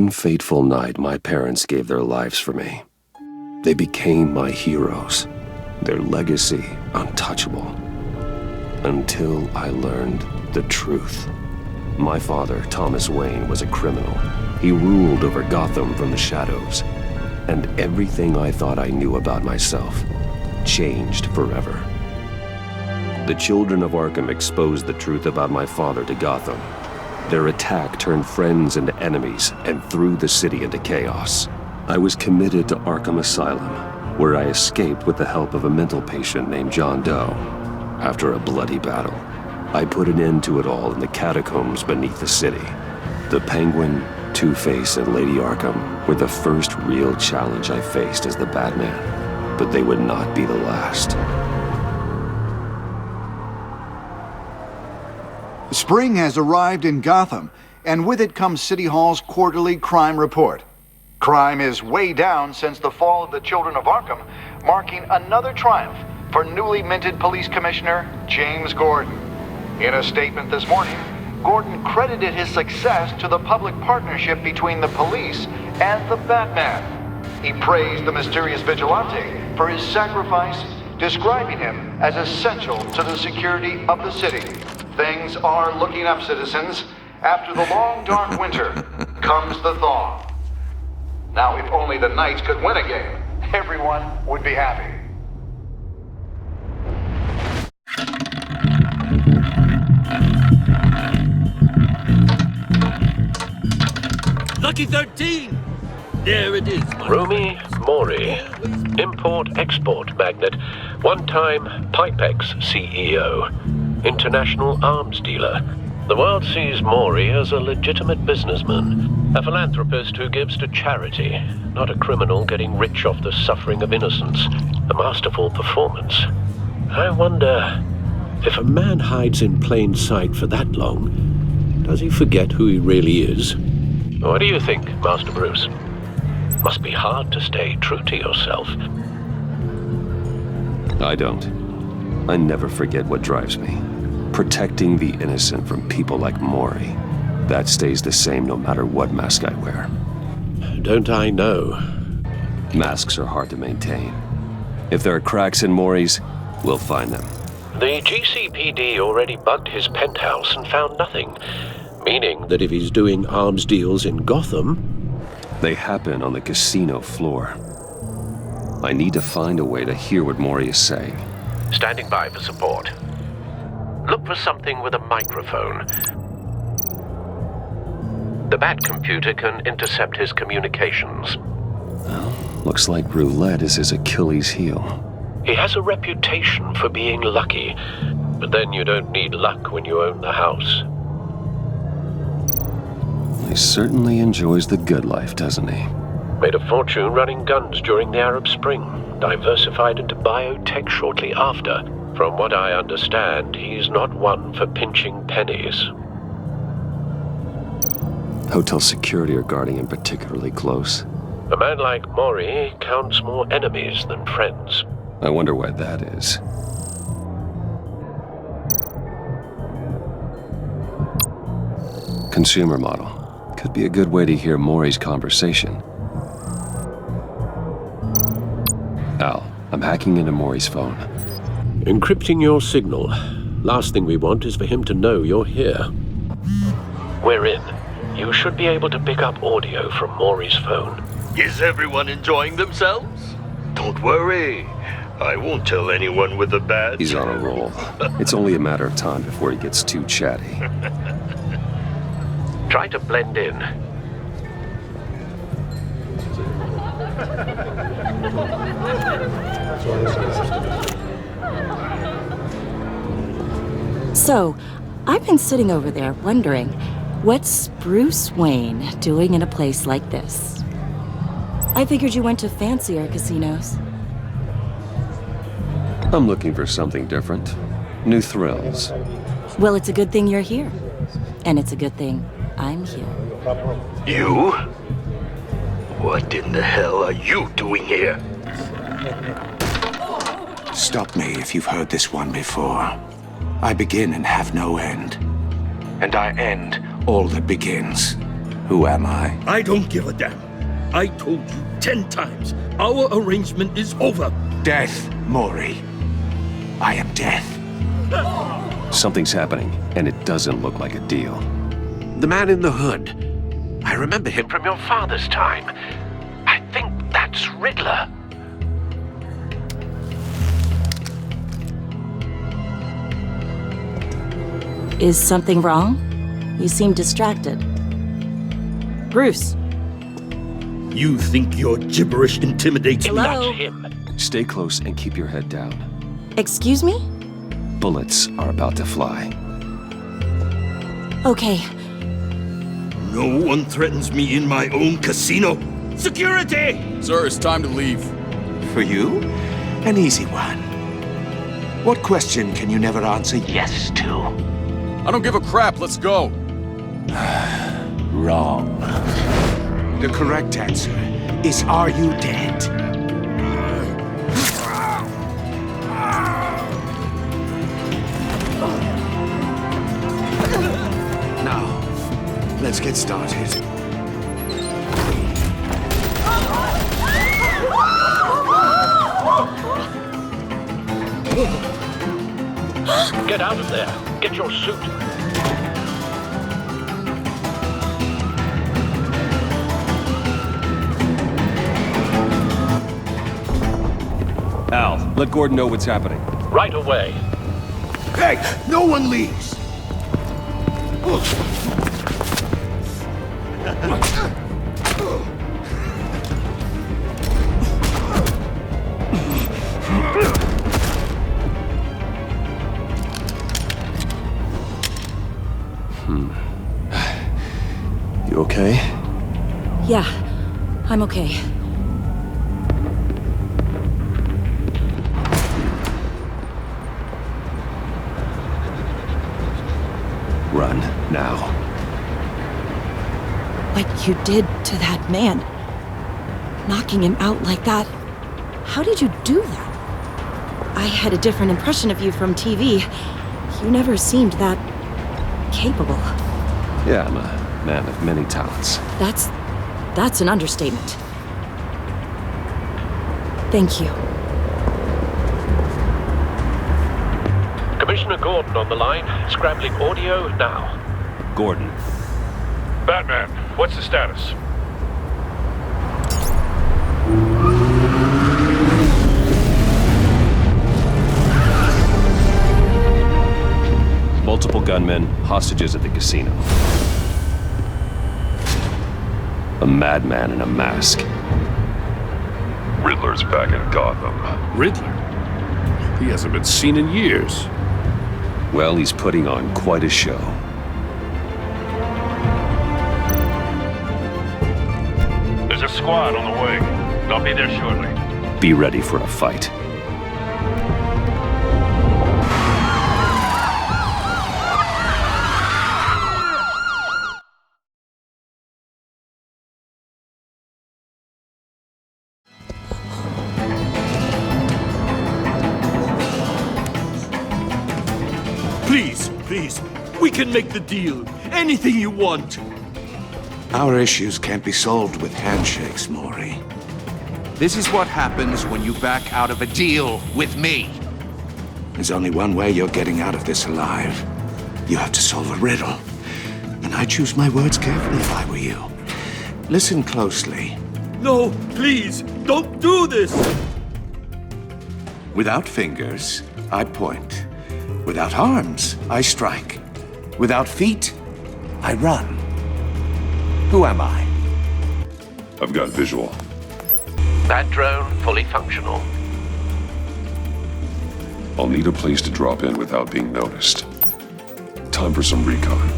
One fateful night, my parents gave their lives for me. They became my heroes, their legacy untouchable. Until I learned the truth. My father, Thomas Wayne, was a criminal. He ruled over Gotham from the shadows. And everything I thought I knew about myself changed forever. The children of Arkham exposed the truth about my father to Gotham. Their attack turned friends into enemies and threw the city into chaos. I was committed to Arkham Asylum, where I escaped with the help of a mental patient named John Doe. After a bloody battle, I put an end to it all in the catacombs beneath the city. The Penguin, Two-Face, and Lady Arkham were the first real challenge I faced as the Batman, but they would not be the last. Spring has arrived in Gotham, and with it comes City Hall's quarterly crime report. Crime is way down since the fall of the Children of Arkham, marking another triumph for newly minted Police Commissioner James Gordon. In a statement this morning, Gordon credited his success to the public partnership between the police and the Batman. He praised the mysterious vigilante for his sacrifice, describing him as essential to the security of the city. Things are looking up, citizens. After the long, dark winter comes the thaw. Now, if only the Knights could win a game, everyone would be happy. Lucky 13! There it is. Romy Mori, import-export magnate, one-time Pipex CEO, international arms dealer. The world sees Mori as a legitimate businessman, a philanthropist who gives to charity, not a criminal getting rich off the suffering of innocence. A masterful performance. I wonder, if a man hides in plain sight for that long, does he forget who he really is? What do you think, Master Bruce? Must be hard to stay true to yourself. I don't. I never forget what drives me. Protecting the innocent from people like Mori. That stays the same no matter what mask I wear. Don't I know? Masks are hard to maintain. If there are cracks in Mori's, we'll find them. The GCPD already bugged his penthouse and found nothing. Meaning that if he's doing arms deals in Gotham... They happen on the casino floor. I need to find a way to hear what Mori is saying. Standing by for support. Look for something with a microphone. The Bat computer can intercept his communications. Well, looks like roulette is his Achilles heel. He has a reputation for being lucky, but then you don't need luck when you own the house. He certainly enjoys the good life, doesn't he? Made a fortune running guns during the Arab Spring, diversified into biotech shortly after. From what I understand, he's not one for pinching pennies. Hotel security are guarding him particularly close. A man like Mori counts more enemies than friends. I wonder why that is. Consumer model. Could be a good way to hear Mori's conversation. Al, I'm hacking into Mori's phone. Encrypting your signal. Last thing we want is for him to know you're here. We're in. You should be able to pick up audio from Mori's phone. Is everyone enjoying themselves? Don't worry. I won't tell anyone with a badge. He's on a roll. It's only a matter of time before he gets too chatty. Try to blend in. So, I've been sitting over there wondering, what's Bruce Wayne doing in a place like this? I figured you went to fancier casinos. I'm looking for something different. New thrills. Well, it's a good thing you're here. And it's a good thing I'm here. You? What in the hell are you doing here? Stop me if you've heard this one before. I begin and have no end. And I end all that begins. Who am I? I don't give a damn. I told you 10 times. Our arrangement is over. Death, Maury. I am death. Something's happening, and it doesn't look like a deal. The man in the hood. I remember him from your father's time. I think that's Riddler. Is something wrong? You seem distracted. Bruce. You think your gibberish intimidates me? Hello? That's him. Stay close and keep your head down. Excuse me? Bullets are about to fly. Okay. No one threatens me in my own casino. Security! Sir, it's time to leave. For you? An easy one. What question can you never answer yes to? I don't give a crap, let's go. Wrong. The correct answer is, are you dead? Now, let's get started. Get out of there. Get your suit. Al, let Gordon know what's happening. Right away. Hey, no one leaves! You okay? Yeah, I'm okay. Run, now. What you did to that man. Knocking him out like that. How did you do that? I had a different impression of you from TV. You never seemed that capable. Yeah, I'm a man of many talents. That's an understatement. Thank you. Commissioner Gordon on the line. Scrambling audio now. Gordon. Batman, what's the status? Multiple gunmen, hostages at the casino. A madman in a mask. Riddler's back in Gotham. Riddler? He hasn't been seen in years. Well, he's putting on quite a show. There's a squad on the way. They'll be there shortly. Be ready for a fight. Please, we can make the deal. Anything you want. Our issues can't be solved with handshakes, Maury. This is what happens when you back out of a deal with me. There's only one way you're getting out of this alive. You have to solve a riddle. And I choose my words carefully if I were you. Listen closely. No, please, don't do this. Without fingers, I point. Without arms, I strike. Without feet, I run. Who am I? I've got visual. That drone fully functional. I'll need a place to drop in without being noticed. Time for some recon.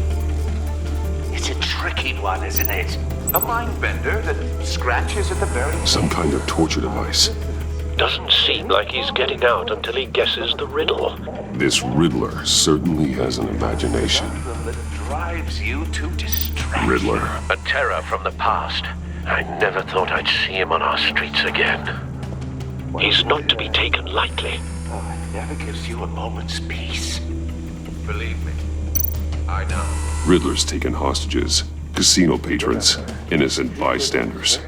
It's a tricky one, isn't it? A mind bender that scratches at the very... Some kind of torture device. Doesn't seem like he's getting out until he guesses the riddle. This Riddler certainly has an imagination. that drives you to distraction. Riddler. A terror from the past. I never thought I'd see him on our streets again. He's not to be taken lightly. It never gives you a moment's peace. Believe me, I know. Riddler's taken hostages. Casino patrons, innocent bystanders.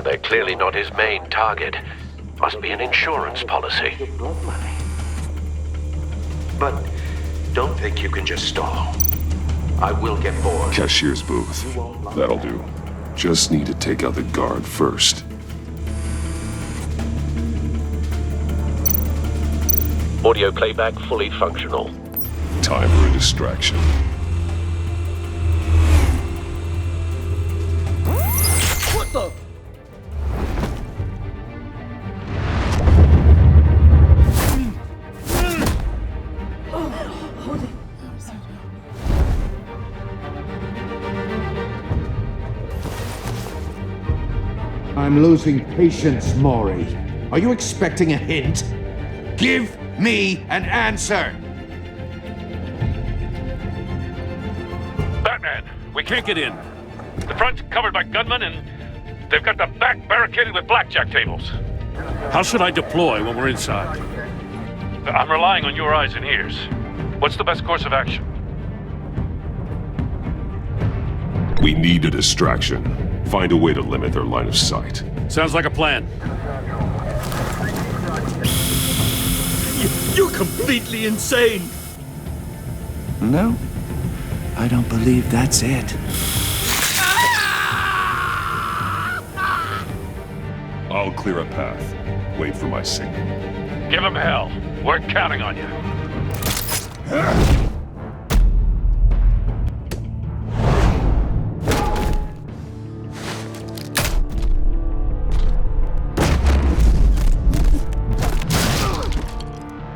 They're clearly not his main target. Must be an insurance policy. But don't think you can just stall. I will get bored. Cashier's booth. That'll do. Just need to take out the guard first. Audio playback fully functional. Time for a distraction. What the? I'm losing patience, Maury. Are you expecting a hint? Give me an answer! Batman, we can't get in. The front's covered by gunmen and they've got the back barricaded with blackjack tables. How should I deploy when we're inside? I'm relying on your eyes and ears. What's the best course of action? We need a distraction. Find a way to limit their line of sight. Sounds like a plan. You're completely insane! No, I don't believe that's it. I'll clear a path. Wait for my signal. Give him hell. We're counting on you.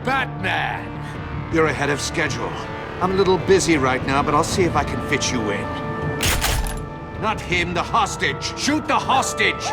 Batman! You're ahead of schedule. I'm a little busy right now, but I'll see if I can fit you in. Not him, the hostage! Shoot the hostage!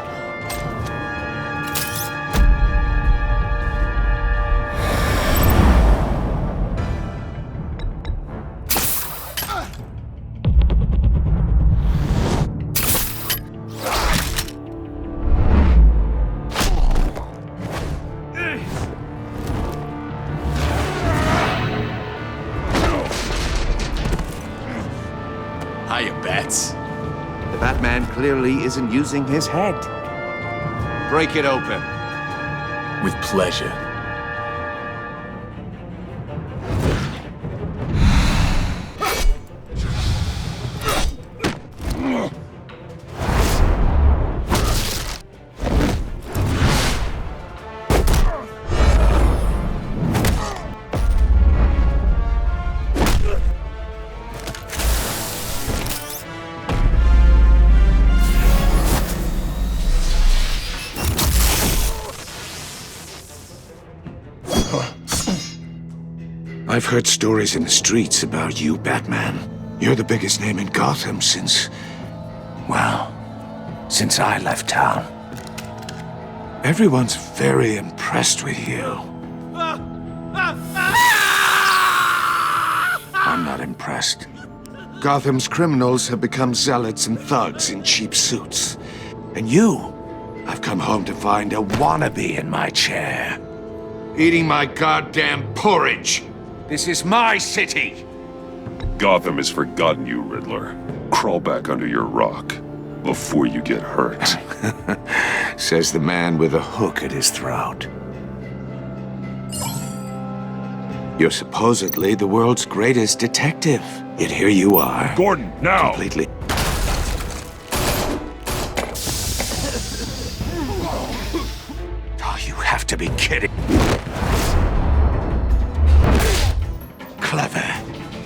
Hiya, Bats. The Batman clearly isn't using his head. Break it open. With pleasure. I've heard stories in the streets about you, Batman. You're the biggest name in Gotham since I left town. Everyone's very impressed with you. I'm not impressed. Gotham's criminals have become zealots and thugs in cheap suits. And you, I've come home to find a wannabe in my chair. Eating my goddamn porridge. This is my city! Gotham has forgotten you, Riddler. Crawl back under your rock before you get hurt. Says the man with a hook at his throat. You're supposedly the world's greatest detective. Yet here you are. Gordon, now! Completely. Oh, you have to be kidding. Clever,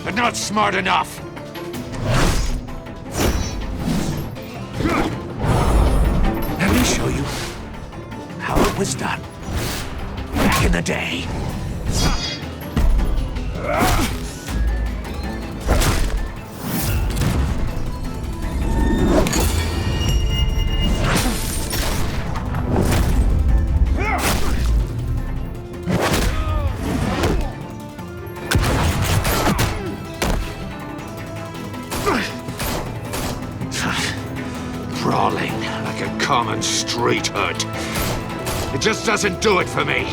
but not smart enough. Let me show you how it was done back in the day. Brawling like a common street hood. It just doesn't do it for me.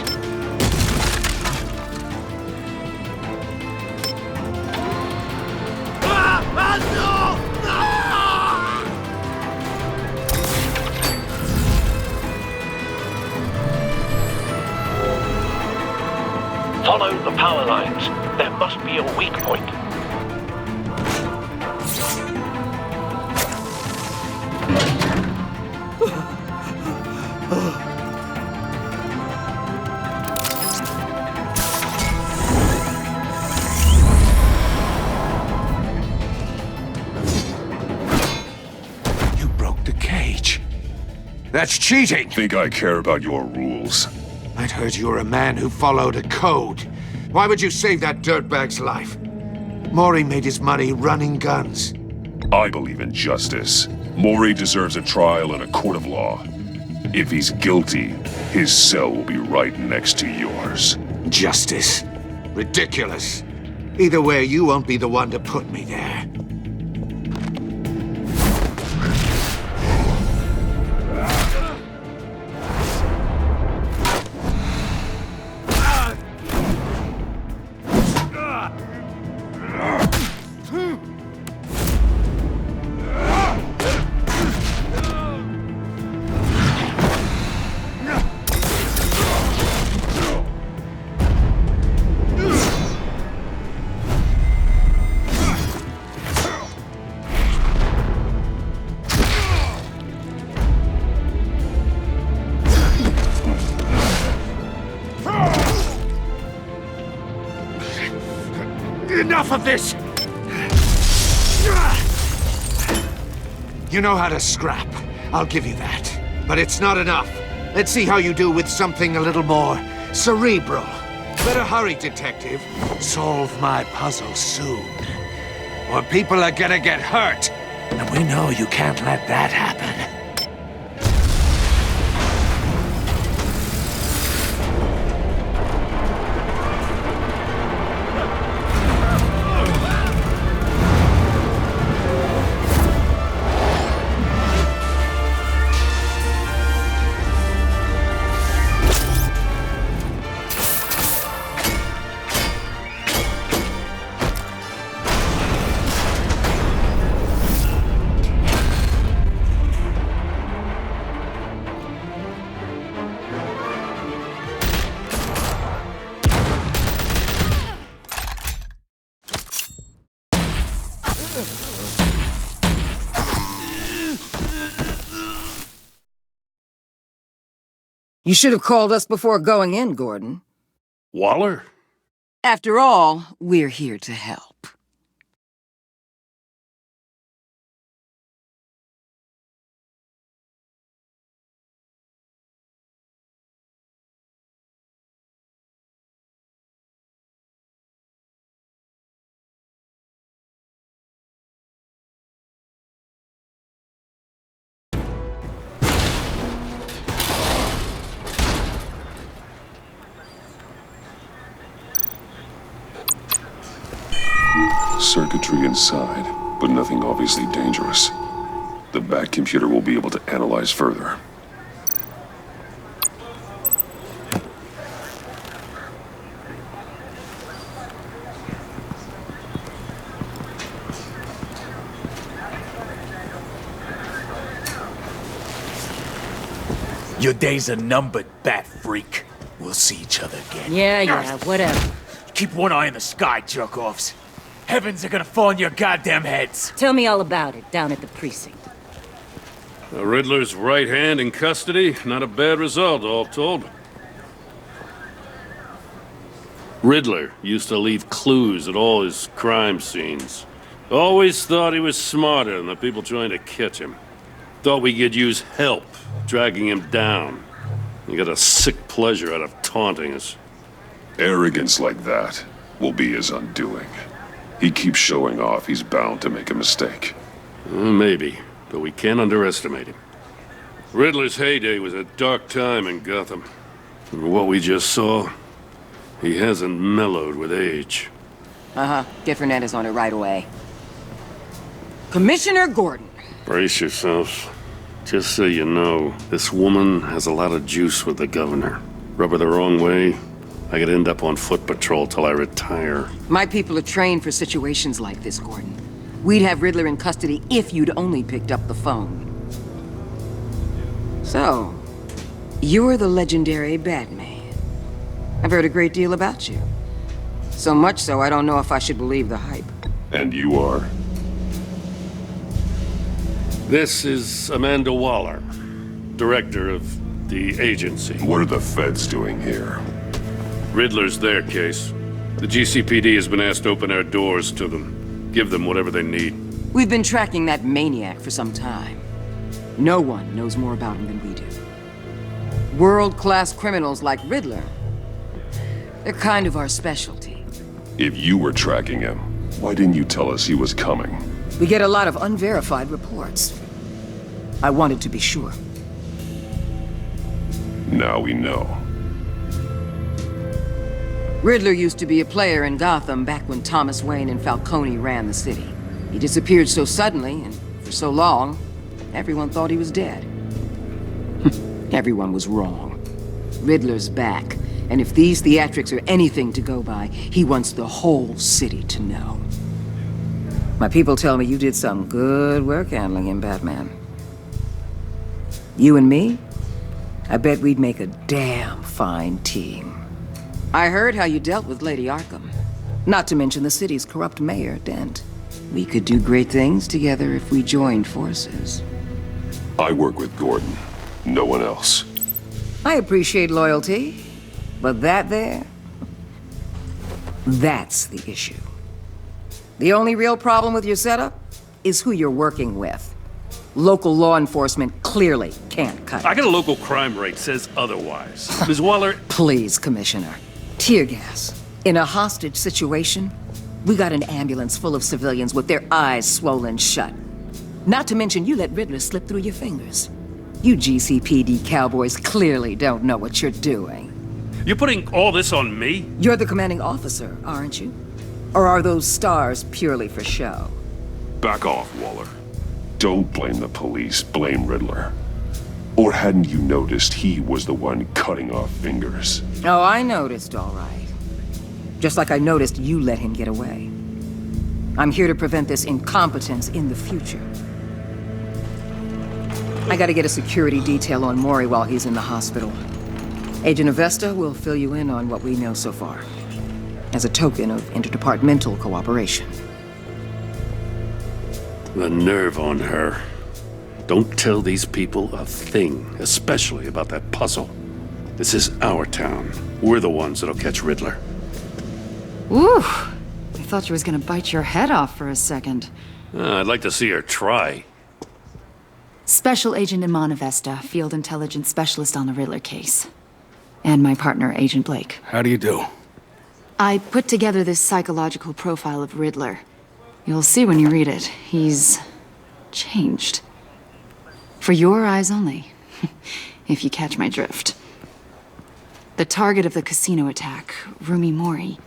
Follow the power lines. There must be a weak point. You broke the cage. That's cheating! Think I care about your rules? I'd heard you were a man who followed a code. Why would you save that dirtbag's life? Maury made his money running guns. I believe in justice. Maury deserves a trial in a court of law. If he's guilty, his cell will be right next to yours. Justice. Ridiculous. Either way, you won't be the one to put me there. Enough of this! You know how to scrap. I'll give you that. But it's not enough. Let's see how you do with something a little more cerebral. Better hurry, detective. Solve my puzzle soon. Or people are gonna get hurt. And we know you can't let that happen. You should have called us before going in, Gordon. Waller? After all, we're here to help. Circuitry inside, but nothing obviously dangerous. The back computer will be able to analyze further. Your days are numbered, bat freak. We'll see each other again. Yeah, whatever. Keep one eye in the sky, jerk-offs. Heavens are gonna fall on your goddamn heads. Tell me all about it down at the precinct. The Riddler's right hand in custody. Not a bad result, all told. Riddler used to leave clues at all his crime scenes. Always thought he was smarter than the people trying to catch him. Thought we could use help, dragging him down. He got a sick pleasure out of taunting us. Arrogance like that will be his undoing. He keeps showing off, he's bound to make a mistake. Maybe, but we can't underestimate him. Riddler's heyday was a dark time in Gotham. And what we just saw, he hasn't mellowed with age. Get Fernandez on it right away. Commissioner Gordon. Brace yourselves. Just so you know, this woman has a lot of juice with the governor. Rub her the wrong way, I could end up on foot patrol till I retire. My people are trained for situations like this, Gordon. We'd have Riddler in custody if you'd only picked up the phone. So, you're the legendary Batman. I've heard a great deal about you. So much so, I don't know if I should believe the hype. And you are? This is Amanda Waller, director of the agency. What are the feds doing here? Riddler's their case. The GCPD has been asked to open our doors to them. Give them whatever they need. We've been tracking that maniac for some time. No one knows more about him than we do. World-class criminals like Riddler. They're kind of our specialty. If you were tracking him, why didn't you tell us he was coming? We get a lot of unverified reports. I wanted to be sure. Now we know. Riddler used to be a player in Gotham back when Thomas Wayne and Falcone ran the city. He disappeared so suddenly and for so long, everyone thought he was dead. Everyone was wrong. Riddler's back, and if these theatrics are anything to go by, he wants the whole city to know. My people tell me you did some good work handling him, Batman. You and me? I bet we'd make a damn fine team. I heard how you dealt with Lady Arkham. Not to mention the city's corrupt mayor, Dent. We could do great things together if we joined forces. I work with Gordon. No one else. I appreciate loyalty, but that there... that's the issue. The only real problem with your setup is who you're working with. Local law enforcement clearly can't cut it. I got a local crime rate says otherwise. Ms. Waller... Please, Commissioner. Tear gas. In a hostage situation, we got an ambulance full of civilians with their eyes swollen shut. Not to mention you let Riddler slip through your fingers. You GCPD cowboys clearly don't know what you're doing. You're putting all this on me? You're the commanding officer, aren't you? Or are those stars purely for show? Back off, Waller. Don't blame the police, blame Riddler. Or hadn't you noticed he was the one cutting off fingers? Oh, I noticed, all right. Just like I noticed you let him get away. I'm here to prevent this incompetence in the future. I gotta get a security detail on Maury while he's in the hospital. Agent Avesta will fill you in on what we know so far, as a token of interdepartmental cooperation. The nerve on her. Don't tell these people a thing, especially about that puzzle. This is our town. We're the ones that'll catch Riddler. Ooh, I thought you was gonna bite your head off for a second. I'd like to see her try. Special Agent Iman Avesta, Field Intelligence Specialist on the Riddler case. And my partner, Agent Blake. How do you do? I put together this psychological profile of Riddler. You'll see when you read it. He's changed. For your eyes only, if you catch my drift. The target of the casino attack, Rumi Mori.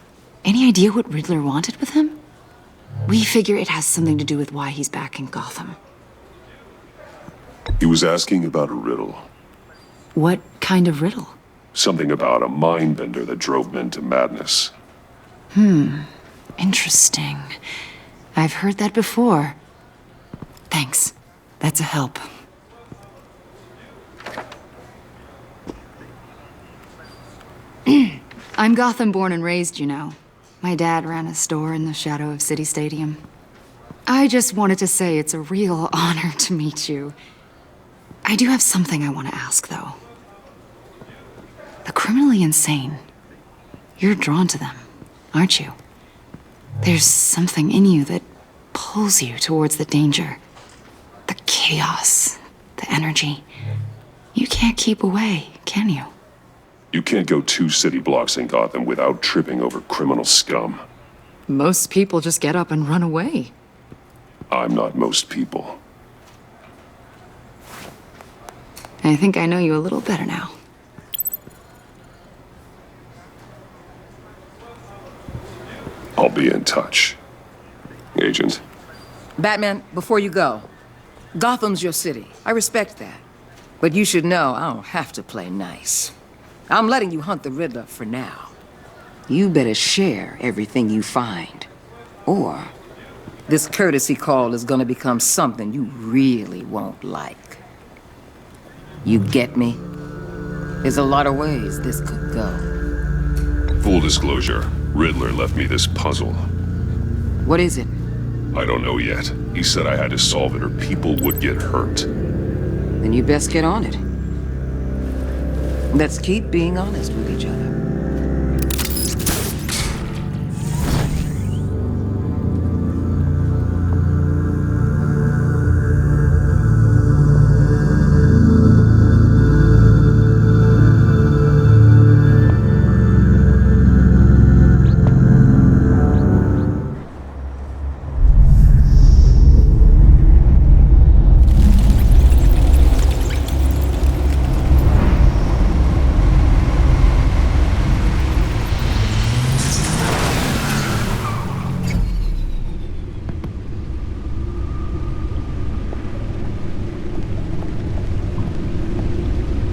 Any idea what Riddler wanted with him? We figure it has something to do with why he's back in Gotham. He was asking about a riddle. What kind of riddle? Something about a mind bender that drove men to madness. Interesting. I've heard that before. Thanks. That's a help. I'm Gotham born and raised, you know. My dad ran a store in the shadow of City Stadium. I just wanted to say it's a real honor to meet you. I do have something I want to ask, though. The criminally insane. You're drawn to them, aren't you? There's something in you that pulls you towards the danger. The chaos, the energy. You can't keep away, can you? You can't go 2 city blocks in Gotham without tripping over criminal scum. Most people just get up and run away. I'm not most people. I think I know you a little better now. I'll be in touch. Agent. Batman, before you go, Gotham's your city. I respect that. But you should know I don't have to play nice. I'm letting you hunt the Riddler for now. You better share everything you find. Or this courtesy call is gonna become something you really won't like. You get me? There's a lot of ways this could go. Full disclosure, Riddler left me this puzzle. What is it? I don't know yet. He said I had to solve it or people would get hurt. Then you best get on it. Let's keep being honest with each other.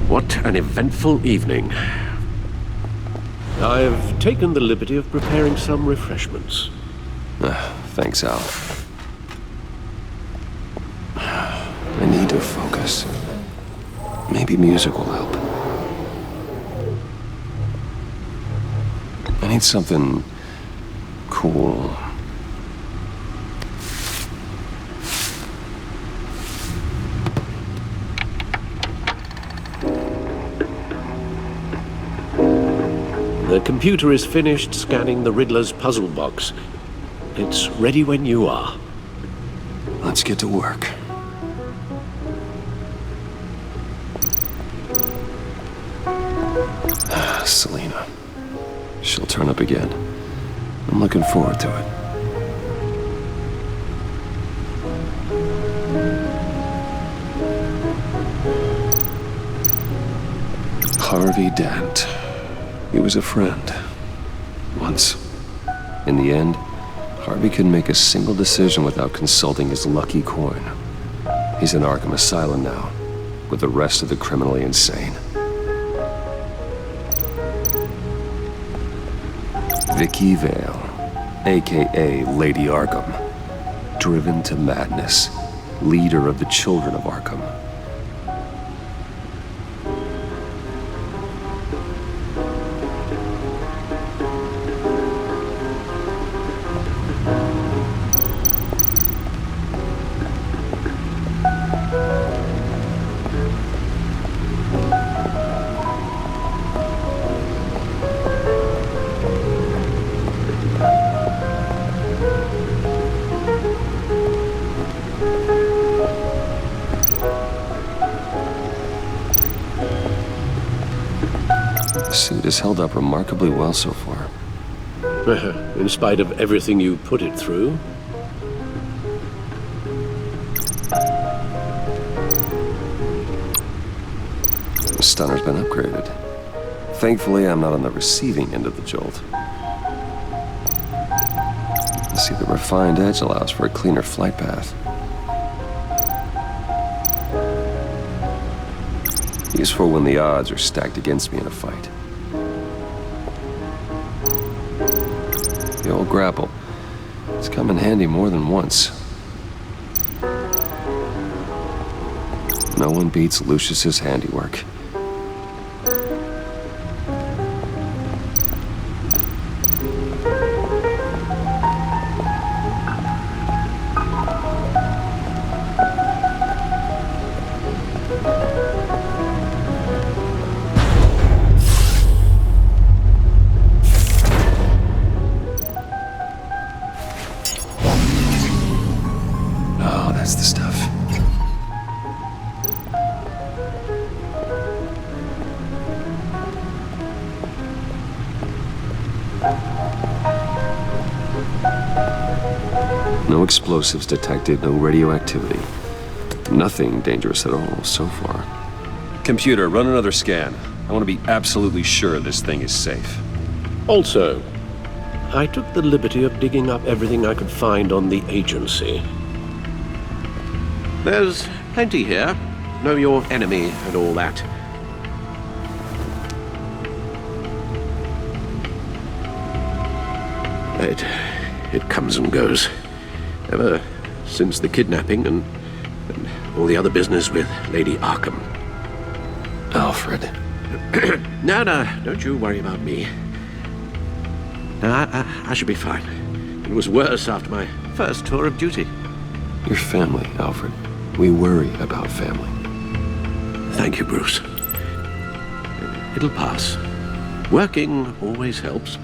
What an eventful evening. I've taken the liberty of preparing some refreshments. Thanks, Al. I need to focus. Maybe music will help. I need something cool. The computer is finished scanning the Riddler's puzzle box. It's ready when you are. Let's get to work. Selena. She'll turn up again. I'm looking forward to it. Harvey Dent. He was a friend. Once. In the end, Harvey couldn't make a single decision without consulting his lucky coin. He's in Arkham Asylum now, with the rest of the criminally insane. Vicky Vale, a.k.a. Lady Arkham. Driven to madness. Leader of the Children of Arkham. The suit has held up remarkably well so far. In spite of everything you put it through? The stunner's been upgraded. Thankfully, I'm not on the receiving end of the jolt. See, the refined edge allows for a cleaner flight path. Useful when the odds are stacked against me in a fight. The old grapple. It's come in handy more than once. No one beats Lucius's handiwork. Oh, that's the stuff. No explosives detected, no radioactivity. Nothing dangerous at all so far. Computer, run another scan. I want to be absolutely sure this thing is safe. Also, I took the liberty of digging up everything I could find on the agency. There's plenty here. Know your enemy and all that. It comes and goes. Ever since the kidnapping and all the other business with Lady Arkham. Alfred. No, don't you worry about me. No, I should be fine. It was worse after my first tour of duty. Your family, Alfred. We worry about family. Thank you, Bruce. It'll pass. Working always helps.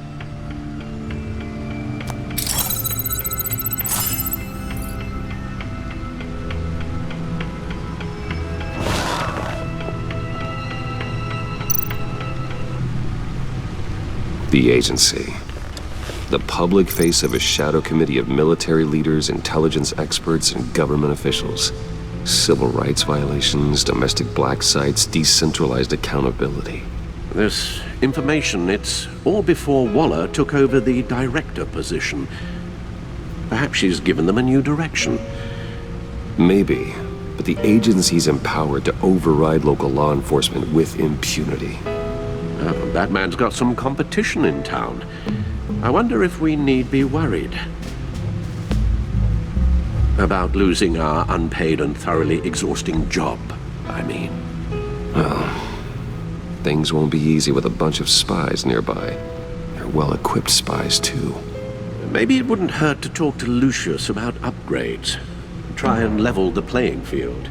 The agency. The public face of a shadow committee of military leaders, intelligence experts, and government officials. Civil rights violations, domestic black sites, decentralized accountability. This information, it's all before Waller took over the director position. Perhaps she's given them a new direction. Maybe, but the agency's empowered to override local law enforcement with impunity. That man's got some competition in town. I wonder if we need be worried about losing our unpaid and thoroughly exhausting job, I mean. Well, things won't be easy with a bunch of spies nearby. They're well-equipped spies, too. Maybe it wouldn't hurt to talk to Lucius about upgrades. Try and level the playing field.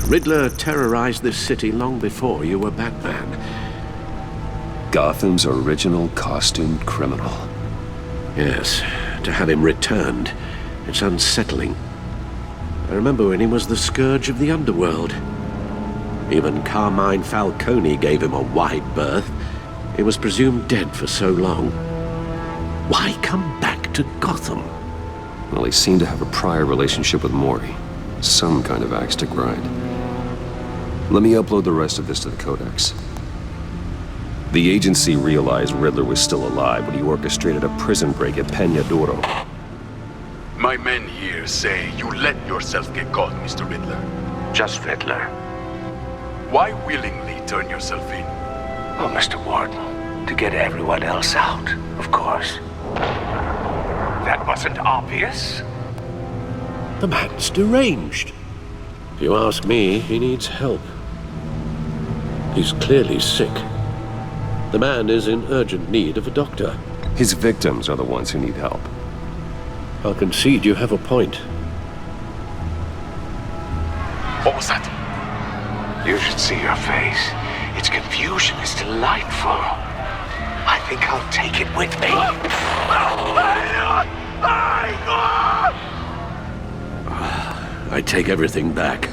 Riddler terrorized this city long before you were Batman. Gotham's original costumed criminal. Yes, to have him returned, it's unsettling. I remember when he was the scourge of the underworld. Even Carmine Falcone gave him a wide berth. He was presumed dead for so long. Why come back to Gotham? Well, he seemed to have a prior relationship with Mori. Some kind of axe to grind. Let me upload the rest of this to the Codex. The agency realized Riddler was still alive when he orchestrated a prison break at Peña Duro. My men here say you let yourself get caught, Mr. Riddler. Just Riddler. Why willingly turn yourself in? Oh, Mr. Warden, to get everyone else out, of course. That wasn't obvious. The man's deranged. If you ask me, he needs help. He's clearly sick. The man is in urgent need of a doctor. His victims are the ones who need help. I'll concede you have a point. What was that? You should see your face. Its confusion is delightful. I think I'll take it with me. I take everything back.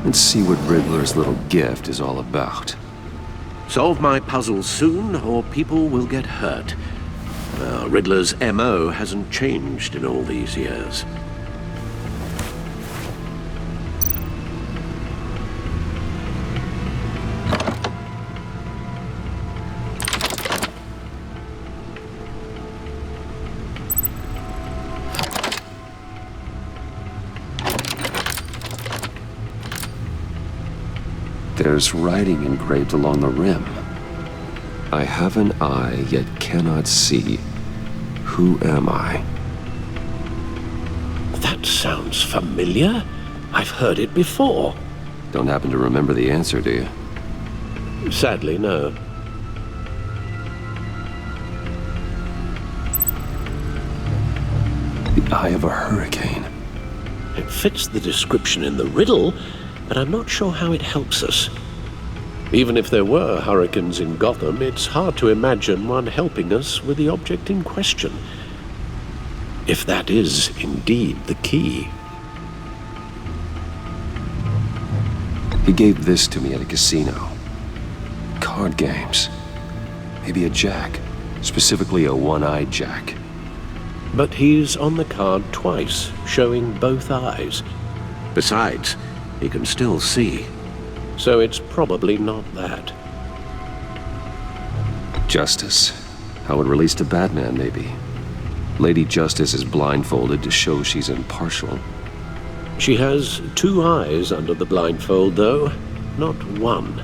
Let's see what Riddler's little gift is all about. Solve my puzzle soon, or people will get hurt. Riddler's MO hasn't changed in all these years. There's writing engraved along the rim. I have an eye, yet cannot see. Who am I? That sounds familiar. I've heard it before. Don't happen to remember the answer, do you? Sadly, no. The eye of a hurricane. It fits the description in the riddle, but I'm not sure how it helps us. Even if there were hurricanes in Gotham, it's hard to imagine one helping us with the object in question. If that is indeed the key. He gave this to me at a casino. Card games. Maybe a jack. Specifically a one-eyed jack. But he's on the card twice, showing both eyes. Besides, he can still see. So it's probably not that. Justice. How it relates to Batman, maybe. Lady Justice is blindfolded to show she's impartial. She has two eyes under the blindfold, though, not one.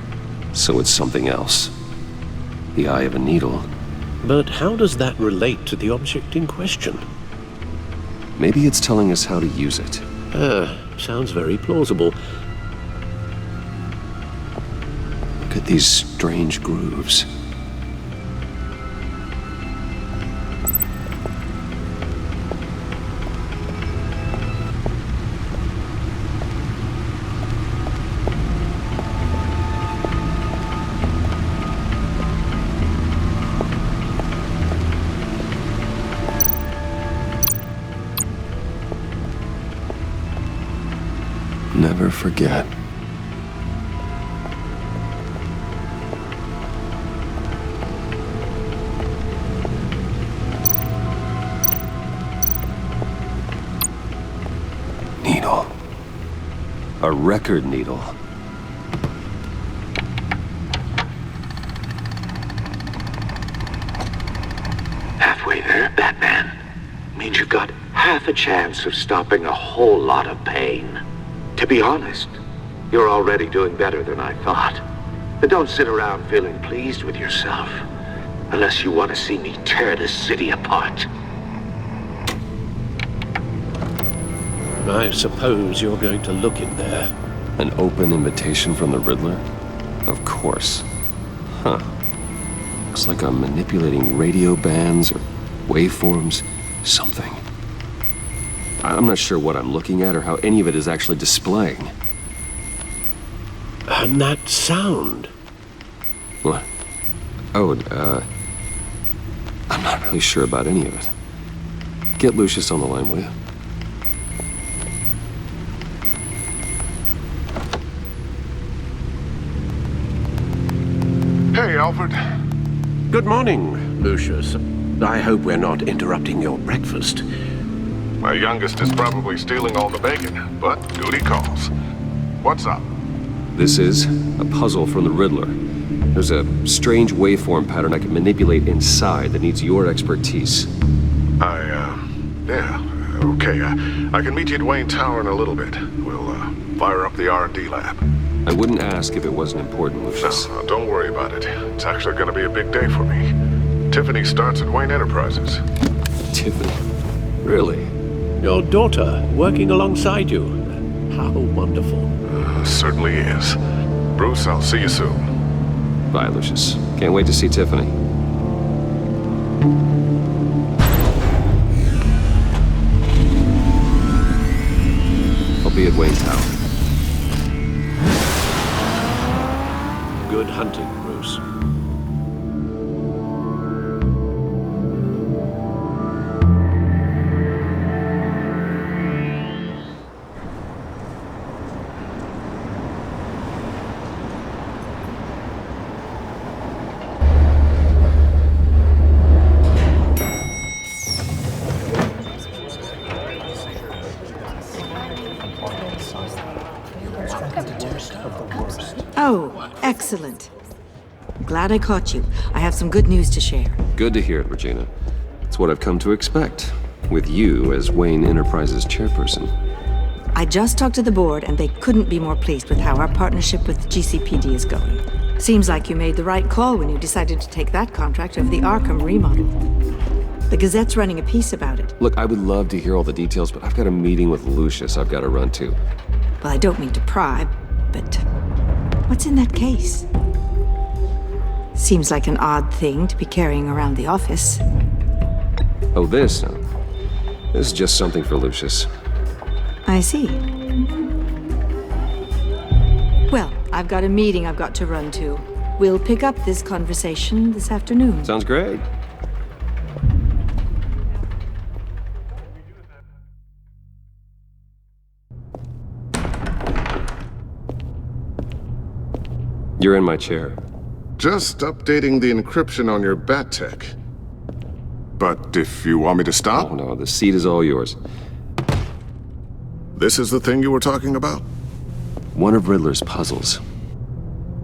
So it's something else. The eye of a needle. But how does that relate to the object in question? Maybe it's telling us how to use it. Sounds very plausible. Look at these strange grooves. Never forget. Needle. A record needle. Halfway there, Batman. Means you've got half a chance of stopping a whole lot of pain. To be honest, you're already doing better than I thought. But don't sit around feeling pleased with yourself. Unless you want to see me tear this city apart. I suppose you're going to look in there. An open invitation from the Riddler? Of course. Huh. Looks like I'm manipulating radio bands or Waveforms, something. I'm not sure what I'm looking at or how any of it is actually displaying. And that sound. What? Oh, I'm not really sure about any of it. Get Lucius on the line, will you? Hey, Alfred. Good morning, Lucius. I hope we're not interrupting your breakfast. My youngest is probably stealing all the bacon, but duty calls. What's up? This is a puzzle from the Riddler. There's a strange waveform pattern I can manipulate inside that needs your expertise. Yeah, okay. I can meet you at Wayne Tower in a little bit. We'll, fire up the R&D lab. I wouldn't ask if it wasn't important, Lucius. No, don't worry about it. It's actually gonna be a big day for me. Tiffany starts at Wayne Enterprises. Tiffany? Really? Your daughter working alongside you. How wonderful. Certainly is. Bruce, I'll see you soon. Bye, Lucius. Can't wait to see Tiffany. I'll be at Wayne Tower. Good hunting, Bruce. Oh, excellent. Glad I caught you. I have some good news to share. Good to hear it, Regina. It's what I've come to expect, with you as Wayne Enterprises chairperson. I just talked to the board, and they couldn't be more pleased with how our partnership with GCPD is going. Seems like you made the right call when you decided to take that contract over the Arkham remodel. The Gazette's running a piece about it. Look, I would love to hear all the details, but I've got a meeting with Lucius I've got to run to. Well, I don't mean to pry, but what's in that case? Seems like an odd thing to be carrying around the office. Oh, this? No. This is just something for Lucius. I see. Well, I've got a meeting I've got to run to. We'll pick up this conversation this afternoon. Sounds great. You're in my chair. Just updating the encryption on your bat tech. But if you want me to stop? Oh, no, the seat is all yours. This is the thing you were talking about? One of Riddler's puzzles.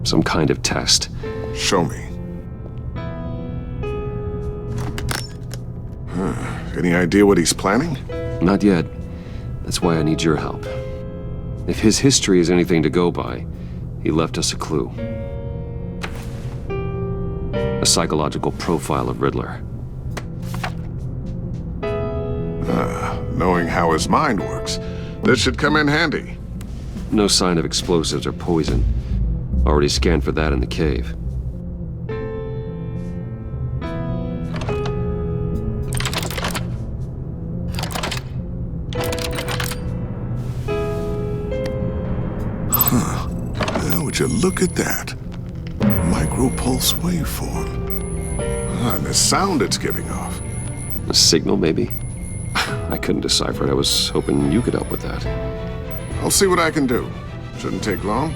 Some kind of test. Show me. Any idea what he's planning? Not yet. That's why I need your help. If his history is anything to go by, he left us a clue. A psychological profile of Riddler. Knowing how his mind works, this should come in handy. No sign of explosives or poison. Already scanned for that in the cave. Would you look at that? Micropulse waveform. And the sound it's giving off. A signal, maybe? I couldn't decipher it. I was hoping you could help with that. I'll see what I can do. Shouldn't take long.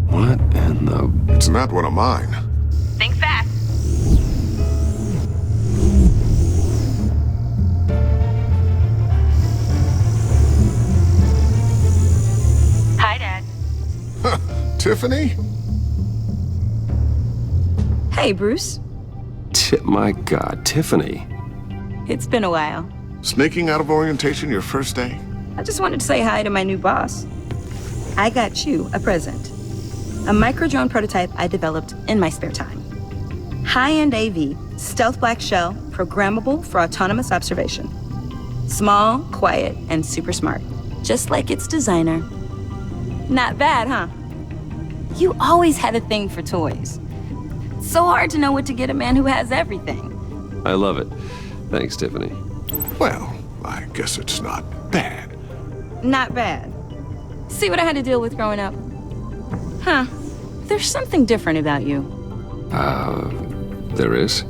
What in the... It's not one of mine. Think fast. Hi, Dad. Tiffany? Hey, Bruce. My God, Tiffany. It's been a while. Sneaking out of orientation your first day? I just wanted to say hi to my new boss. I got you a present. A micro-drone prototype I developed in my spare time. High-end AV, stealth black shell, programmable for autonomous observation. Small, quiet, and super smart. Just like its designer. Not bad, huh? You always had a thing for toys. So hard to know what to get a man who has everything. I love it. Thanks, Tiffany. Well, I guess it's not bad. Not bad. See what I had to deal with growing up? Huh. There's something different about you. There is?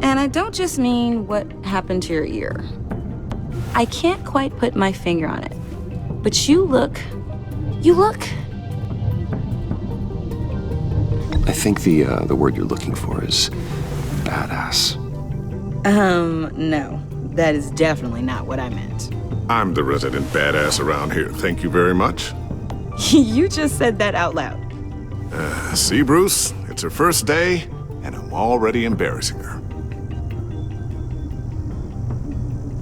And I don't just mean what happened to your ear. I can't quite put my finger on it. But you look... I think the word you're looking for is badass. No. That is definitely not what I meant. I'm the resident badass around here. Thank you very much. You just said that out loud. See, Bruce? It's her first day, and I'm already embarrassing her.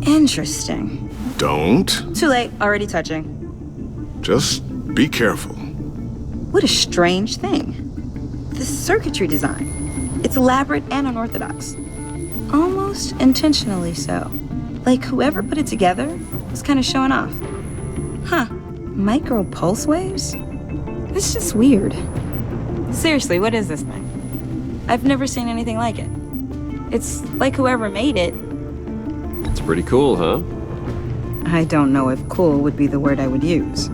Interesting. Don't. Too late. Already touching. Just be careful. What a strange thing. The circuitry design. It's elaborate and unorthodox. Almost intentionally so. Like whoever put it together was kind of showing off. Huh. Micro pulse waves? It's just weird. Seriously, what is this thing? I've never seen anything like it. It's like whoever made it. It's pretty cool, huh? I don't know if cool would be the word I would use.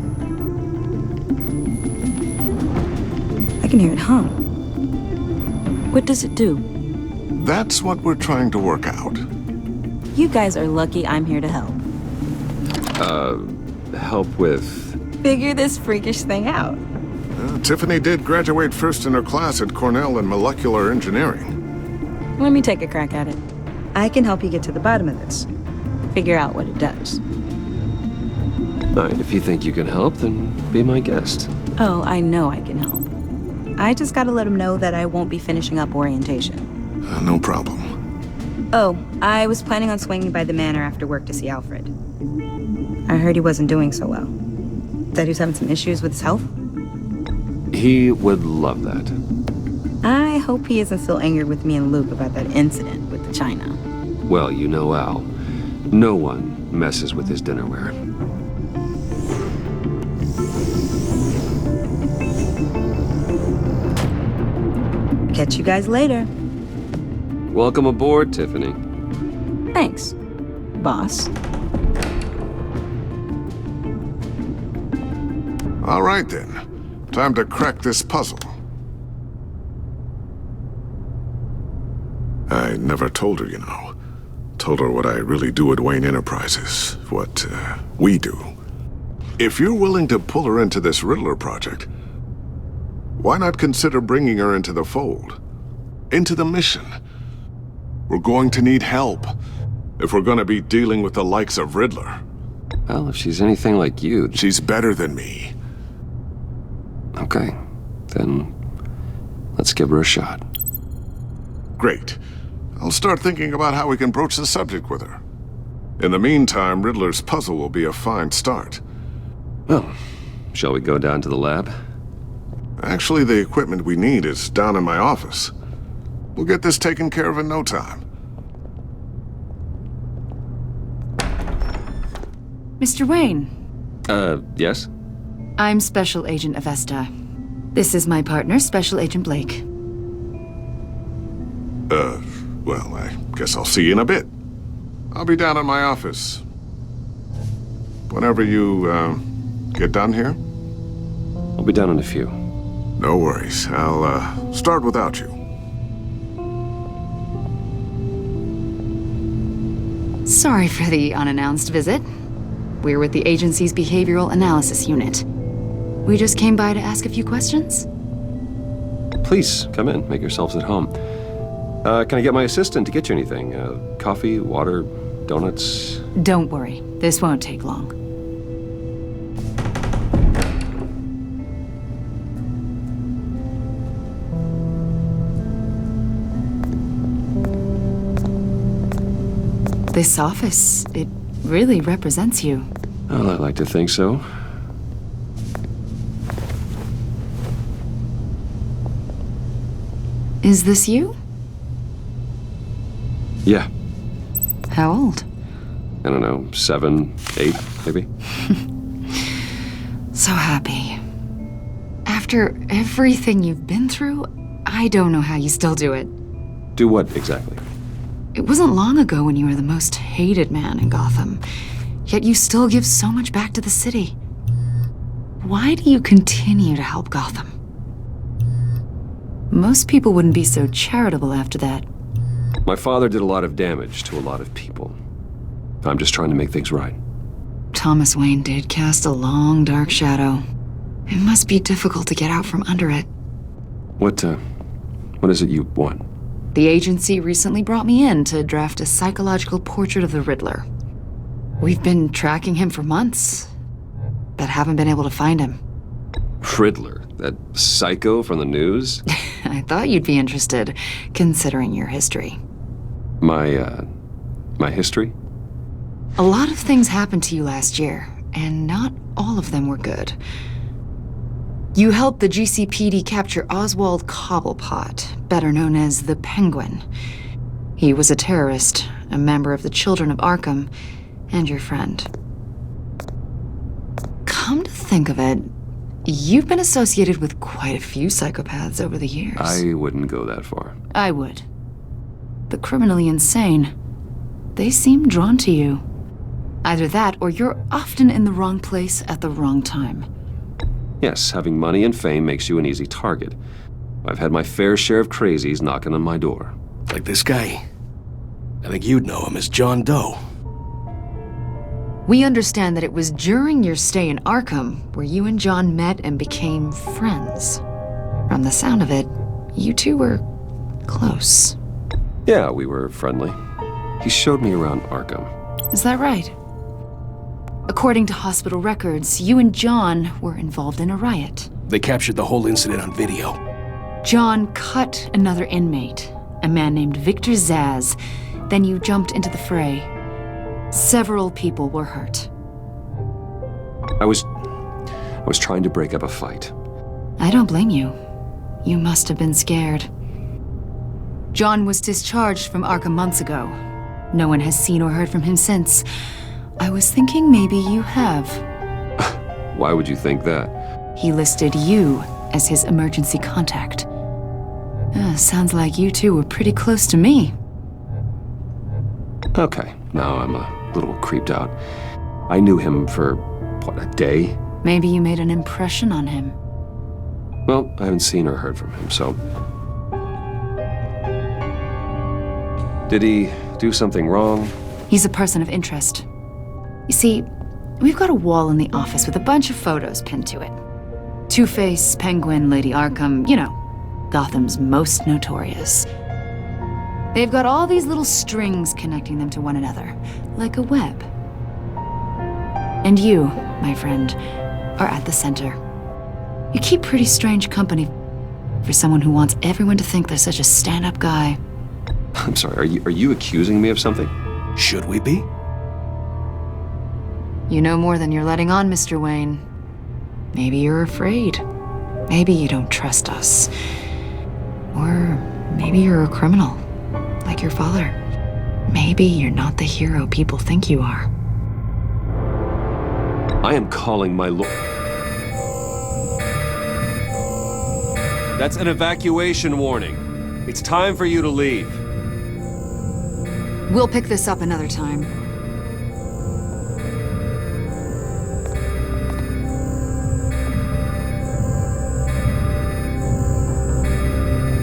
I can hear it hum. What does it do? That's what we're trying to work out. You guys are lucky I'm here to help. Help with... Figure this freakish thing out. Tiffany did graduate first in her class at Cornell in molecular engineering. Let me take a crack at it. I can help you get to the bottom of this. Figure out what it does. All right, if you think you can help, then be my guest. Oh, I know I can help. I just gotta let him know that I won't be finishing up orientation. No problem. Oh, I was planning on swinging by the manor after work to see Alfred. I heard he wasn't doing so well. That he was having some issues with his health? He would love that. I hope he isn't still angry with me and Luke about that incident with the china. Well, you know Al. No one messes with his dinnerware. Catch you guys later. Welcome aboard, Tiffany. Thanks, boss. All right, then. Time to crack this puzzle. I never told her, you know. Told her what I really do at Wayne Enterprises. What, we do. If you're willing to pull her into this Riddler project, why not consider bringing her into the fold? Into the mission? We're going to need help if we're going to be dealing with the likes of Riddler. Well, if she's anything like you... She's better than me. Okay, then let's give her a shot. Great. I'll start thinking about how we can broach the subject with her. In the meantime, Riddler's puzzle will be a fine start. Well, shall we go down to the lab? Actually, the equipment we need is down in my office. We'll get this taken care of in no time. Mr. Wayne. Yes? I'm Special Agent Avesta. This is my partner, Special Agent Blake. Well, I guess I'll see you in a bit. I'll be down in my office. Whenever you, get done here? I'll be down in a few. No worries. I'll, start without you. Sorry for the unannounced visit. We're with the agency's Behavioral Analysis Unit. We just came by to ask a few questions. Please, come in. Make yourselves at home. Can I get my assistant to get you anything? Coffee, water, donuts? Don't worry. This won't take long. This office, it really represents you. Well, I'd like to think so. Is this you? Yeah. How old? I don't know, 7, 8, maybe? So happy. After everything you've been through, I don't know how you still do it. Do what, exactly? It wasn't long ago when you were the most hated man in Gotham, yet you still give so much back to the city. Why do you continue to help Gotham? Most people wouldn't be so charitable after that. My father did a lot of damage to a lot of people. I'm just trying to make things right. Thomas Wayne did cast a long, dark shadow. It must be difficult to get out from under it. What is it you want? The agency recently brought me in to draft a psychological portrait of the Riddler. We've been tracking him for months, but haven't been able to find him. Riddler? That psycho from the news? I thought you'd be interested, considering your history. My history? A lot of things happened to you last year, and not all of them were good. You helped the GCPD capture Oswald Cobblepot, better known as the Penguin. He was a terrorist, a member of the Children of Arkham, and your friend. Come to think of it, you've been associated with quite a few psychopaths over the years. I wouldn't go that far. I would. The criminally insane, they seem drawn to you. Either that, or you're often in the wrong place at the wrong time. Yes, having money and fame makes you an easy target. I've had my fair share of crazies knocking on my door. Like this guy. I think you'd know him as John Doe. We understand that it was during your stay in Arkham where you and John met and became friends. From the sound of it, you two were close. Yeah, we were friendly. He showed me around Arkham. Is that right? According to hospital records, you and John were involved in a riot. They captured the whole incident on video. John cut another inmate, a man named Victor Zsasz. Then you jumped into the fray. Several people were hurt. I was trying to break up a fight. I don't blame you. You must have been scared. John was discharged from Arkham months ago. No one has seen or heard from him since. I was thinking maybe you have. Why would you think that? He listed you as his emergency contact. Sounds like you two were pretty close to me. Okay, now I'm a little creeped out. I knew him for, what, a day? Maybe you made an impression on him. Well, I haven't seen or heard from him, so... Did he do something wrong? He's a person of interest. You see, we've got a wall in the office with a bunch of photos pinned to it. Two-Face, Penguin, Lady Arkham, you know, Gotham's most notorious. They've got all these little strings connecting them to one another, like a web. And you, my friend, are at the center. You keep pretty strange company for someone who wants everyone to think they're such a stand-up guy. I'm sorry, are you accusing me of something? Should we be? You know more than you're letting on, Mr. Wayne. Maybe you're afraid. Maybe you don't trust us. Or maybe you're a criminal, like your father. Maybe you're not the hero people think you are. I am calling my lord. That's an evacuation warning. It's time for you to leave. We'll pick this up another time.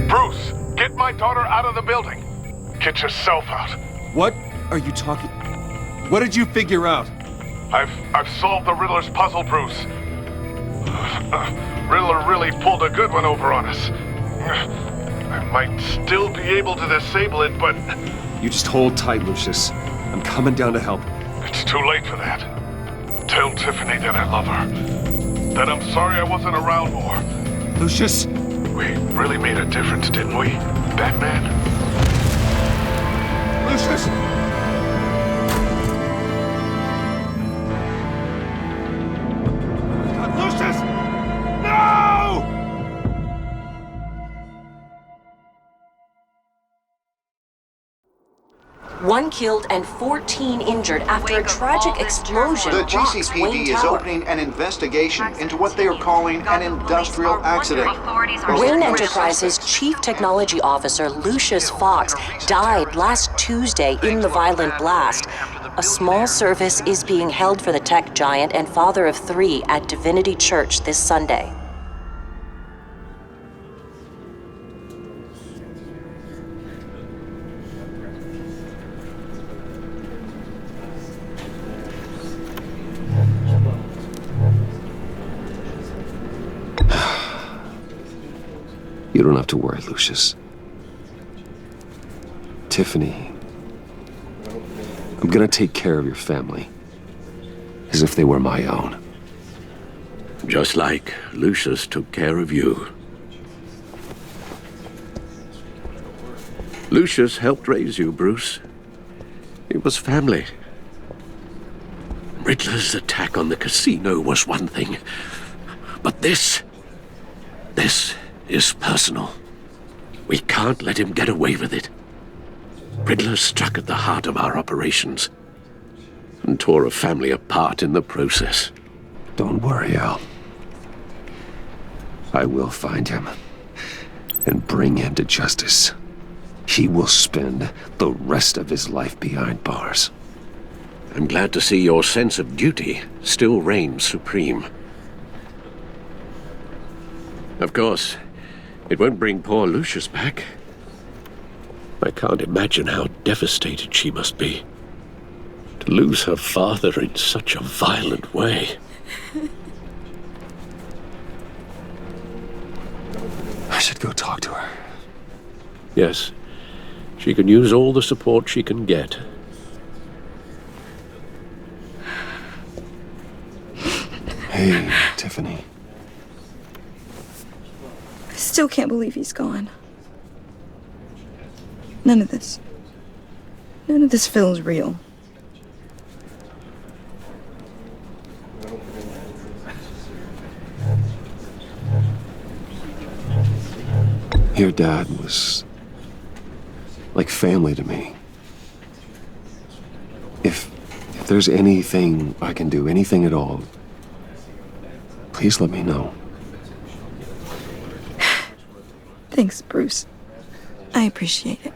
Bruce, get my daughter out of the building. Get yourself out. What are you talking? What did you figure out? I've solved the Riddler's puzzle, Bruce. Riddler really pulled a good one over on us. I might still be able to disable it, but... You just hold tight, Lucius. I'm coming down to help. It's too late for that. Tell Tiffany that I love her. That I'm sorry I wasn't around more. Lucius! We really made a difference, didn't we, Batman? Lucius! Lucius! No! 1 killed and 14 injured after a tragic explosion The rocks GCPD Wayne is Tower. opening an investigation into what they are calling an industrial accident. Wayne Enterprises' Chief Technology Officer Lucius Fox died last Tuesday in the violent blast. A small service is being held for the tech giant and father of 3 at Divinity Church this Sunday. You don't have to worry, Lucius. Tiffany, I'm gonna take care of your family. As if they were my own. Just like Lucius took care of you. Lucius helped raise you, Bruce. It was family. Riddler's attack on the casino was one thing. But this is personal. We can't let him get away with it. Riddler struck at the heart of our operations and tore a family apart in the process. Don't worry, Al. I will find him and bring him to justice. He will spend the rest of his life behind bars. I'm glad to see your sense of duty still reigns supreme. Of course, it won't bring poor Lucius back. I can't imagine how devastated she must be to lose her father in such a violent way. I should go talk to her. Yes, she can use all the support she can get. Hey, Tiffany. I still can't believe he's gone. None of this feels real. Your dad was like family to me. If there's anything I can do, anything at all, please let me know. Thanks, Bruce. I appreciate it.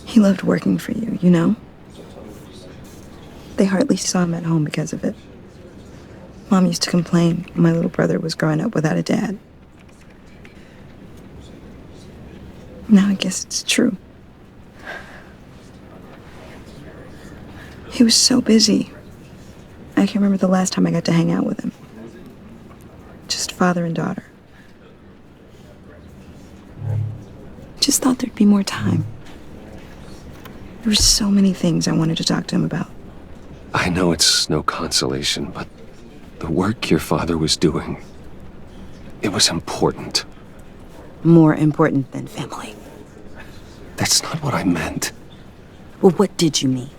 He loved working for you, you know? They hardly saw him at home because of it. Mom used to complain when my little brother was growing up without a dad. Now I guess it's true. He was so busy. I can't remember the last time I got to hang out with him. Just father and daughter. Just thought there'd be more time. There were so many things I wanted to talk to him about. I know it's no consolation, but the work your father was doing, it was important. More important than family. That's not what I meant. Well, what did you mean?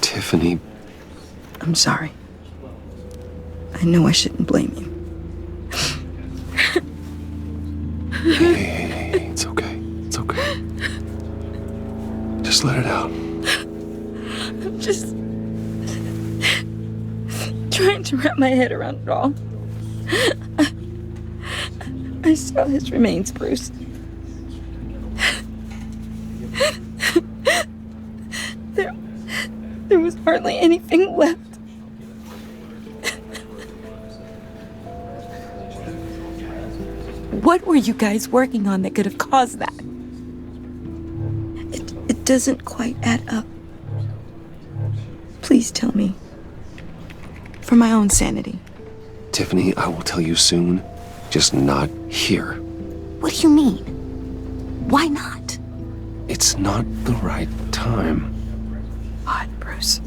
Tiffany. I'm sorry. I know I shouldn't blame you. Hey, it's okay. It's okay. Just let it out. I'm just trying to wrap my head around it all. I saw his remains, Bruce. There was hardly anything left. What were you guys working on that could have caused that? It doesn't quite add up. Please tell me. For my own sanity. Tiffany, I will tell you soon. Just not here. What do you mean? Why not? It's not the right time. Odd, Bruce.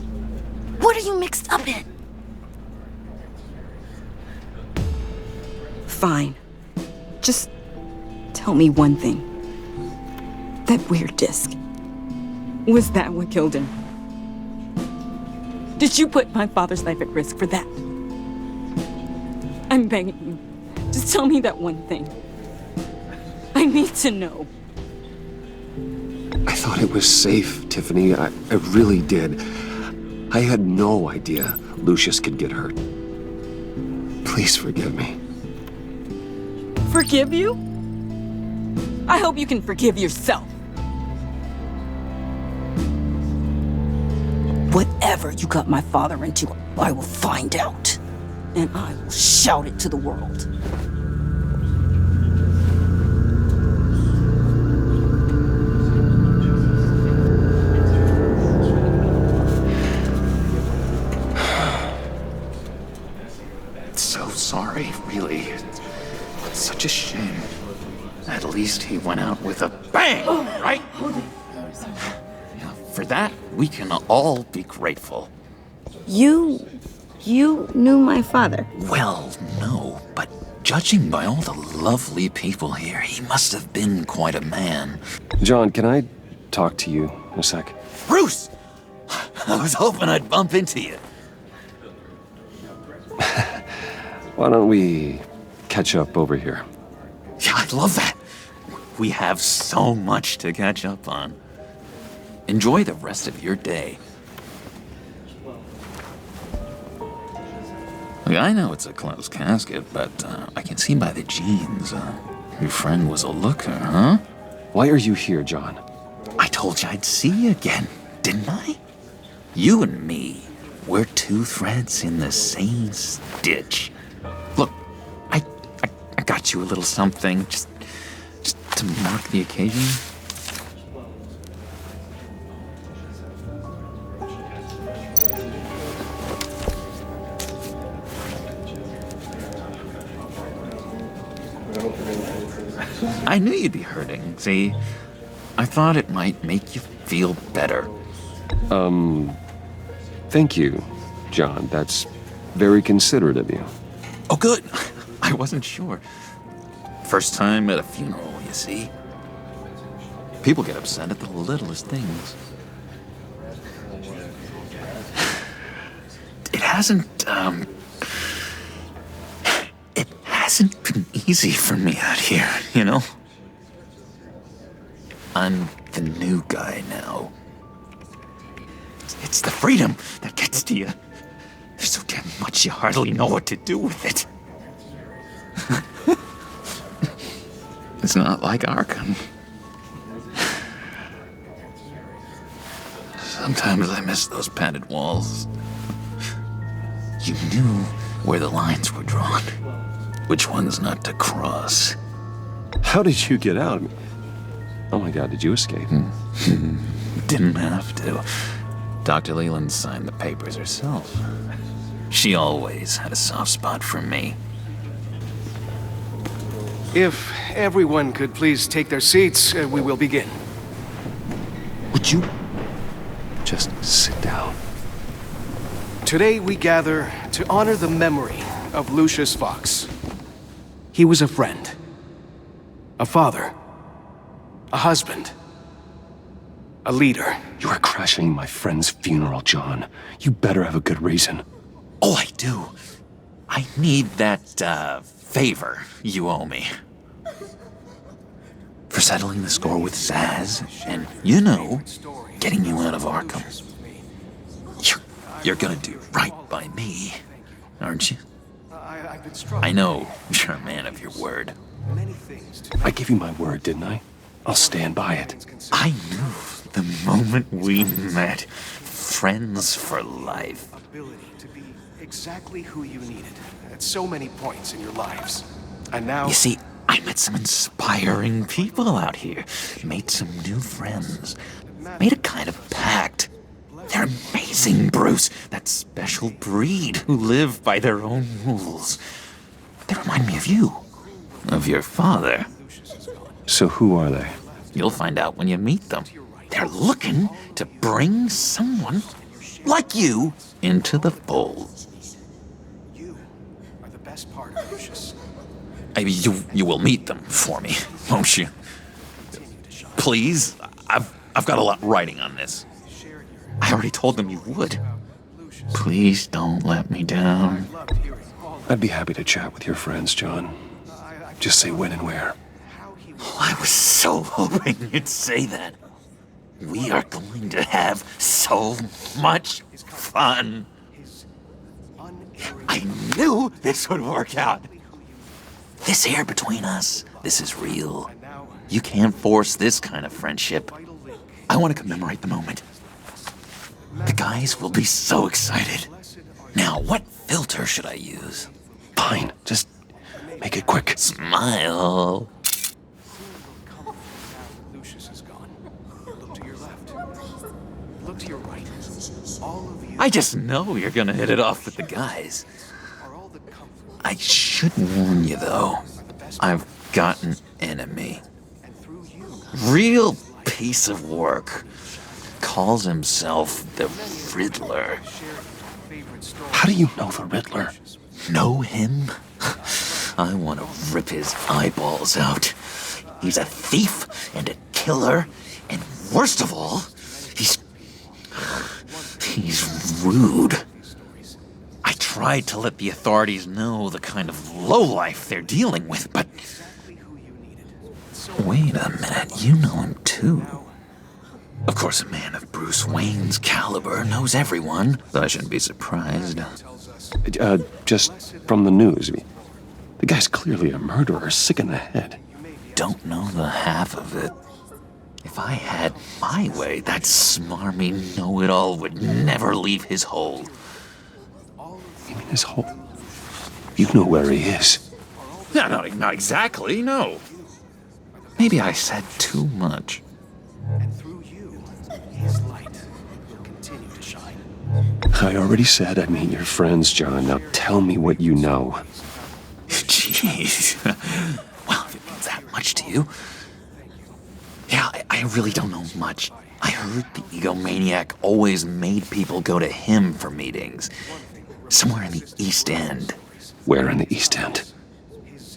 What are you mixed up in? Fine. Just tell me one thing. That weird disc. Was that what killed him? Did you put my father's life at risk for that? I'm begging you. Just tell me that one thing. I need to know. I thought it was safe, Tiffany. I really did. I had no idea Lucius could get hurt. Please forgive me. Forgive you? I hope you can forgive yourself. Whatever you got my father into, I will find out. And I will shout it to the world. So sorry, really. It's such a shame. At least he went out with a bang, right? For that, we can all be grateful. You knew my father? Well, no, but judging by all the lovely people here, he must have been quite a man. John, can I talk to you a sec? Bruce! I was hoping I'd bump into you. Why don't we catch up over here? Yeah, I love that. We have so much to catch up on. Enjoy the rest of your day. Look, I know it's a closed casket, but I can see by the jeans, your friend was a looker, huh? Why are you here, John? I told you I'd see you again, didn't I? You and me, we're two threads in the same stitch. Look, I got you a little something, just to mark the occasion. I knew you'd be hurting, see? I thought it might make you feel better. Thank you, John. That's very considerate of you. Oh, good. I wasn't sure. First time at a funeral, you see? People get upset at the littlest things. It hasn't been easy for me out here, you know? I'm the new guy now. It's the freedom that gets to you. There's so damn much you hardly know what to do with it. It's not like Arkham. Sometimes I miss those padded walls. You knew where the lines were drawn. Which ones not to cross. How did you get out? Oh my God, did you escape? Didn't have to. Dr. Leland signed the papers herself. She always had a soft spot for me. If everyone could please take their seats, we will begin. Would you just sit down? Today we gather to honor the memory of Lucius Fox. He was a friend, a father, a husband, a leader. You are crashing my friend's funeral, John. You better have a good reason. Oh, I do. I need that, favor you owe me. For settling the score with Zaz, and, you know, getting you out of Arkham. You're gonna do right by me, aren't you? I know you're a man of your word. I gave you my word, didn't I? I'll stand by it. I knew the moment we met. Friends for life. Ability to be exactly who you needed at so many points in your lives. And now... You see, I met some inspiring people out here. Made some new friends. Made a kind of pact. They're amazing, Bruce. That special breed who live by their own rules. They remind me of you. Of your father. So who are they? You'll find out when you meet them. They're looking to bring someone like you into the fold. You are the best part of Lucius. You will meet them for me, won't you? Please? I've got a lot writing on this. I already told them you would. Please don't let me down. I'd be happy to chat with your friends, John. Just say when and where. I was so hoping you'd say that. We are going to have so much fun. I knew this would work out. This here between us, this is real. You can't force this kind of friendship. I want to commemorate the moment. The guys will be so excited. Now, what filter should I use? Fine, just make it quick. Smile. Lucius is gone. Look to your left. Look to your right. All of you. I just know you're gonna hit it off with the guys. I should warn you, though. I've got an enemy. Real piece of work. Calls himself the Riddler. How do you know the Riddler? Know him? I want to rip his eyeballs out. He's a thief and a killer, and worst of all, he's rude. I tried to let the authorities know the kind of lowlife they're dealing with, but... Wait a minute, you know him too. Of course, a man of Bruce Wayne's caliber knows everyone, so I shouldn't be surprised. Just from the news. The guy's clearly a murderer, sick in the head. Don't know the half of it. If I had my way, that smarmy know-it-all would never leave his hole. You mean his hole? You know where he is. No, not exactly, no. Maybe I said too much. And through you, his light will continue to shine. I already said I'd meet your friends, John. Now tell me what you know. Jeez. Well, if it means that much to you. Yeah, I really don't know much. I heard the egomaniac always made people go to him for meetings. Somewhere in the East End. Where in the East End?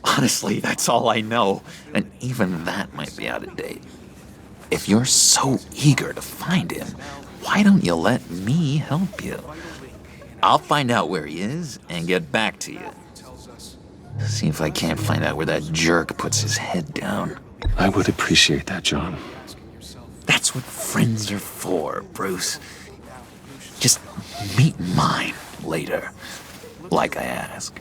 Honestly, that's all I know. And even that might be out of date. If you're so eager to find him, why don't you let me help you? I'll find out where he is and get back to you. See if I can't find out where that jerk puts his head down. I would appreciate that, John. That's what friends are for, Bruce. Just meet mine later, like I asked.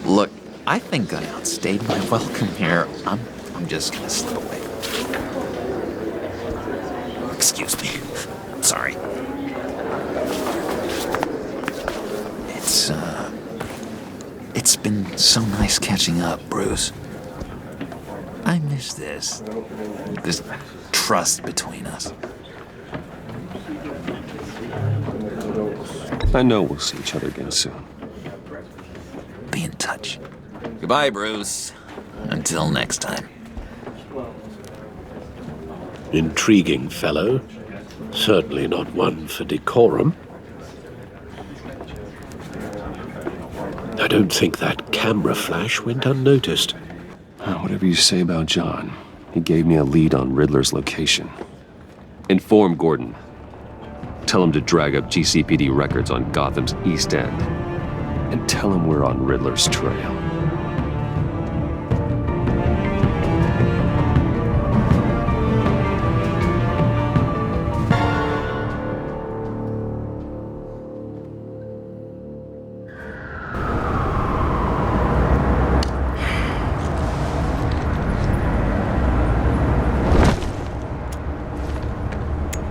Look, I think I outstayed my welcome here. I'm just gonna slip away. Excuse me. I'm sorry. It's been so nice catching up, Bruce. I miss this trust between us. I know we'll see each other again soon. Be in touch. Goodbye, Bruce. Until next time. Intriguing fellow. Certainly not one for decorum. I don't think that camera flash went unnoticed. Whatever you say about John, he gave me a lead on Riddler's location. Inform Gordon. Tell him to drag up GCPD records on Gotham's East End. And tell him we're on Riddler's trail.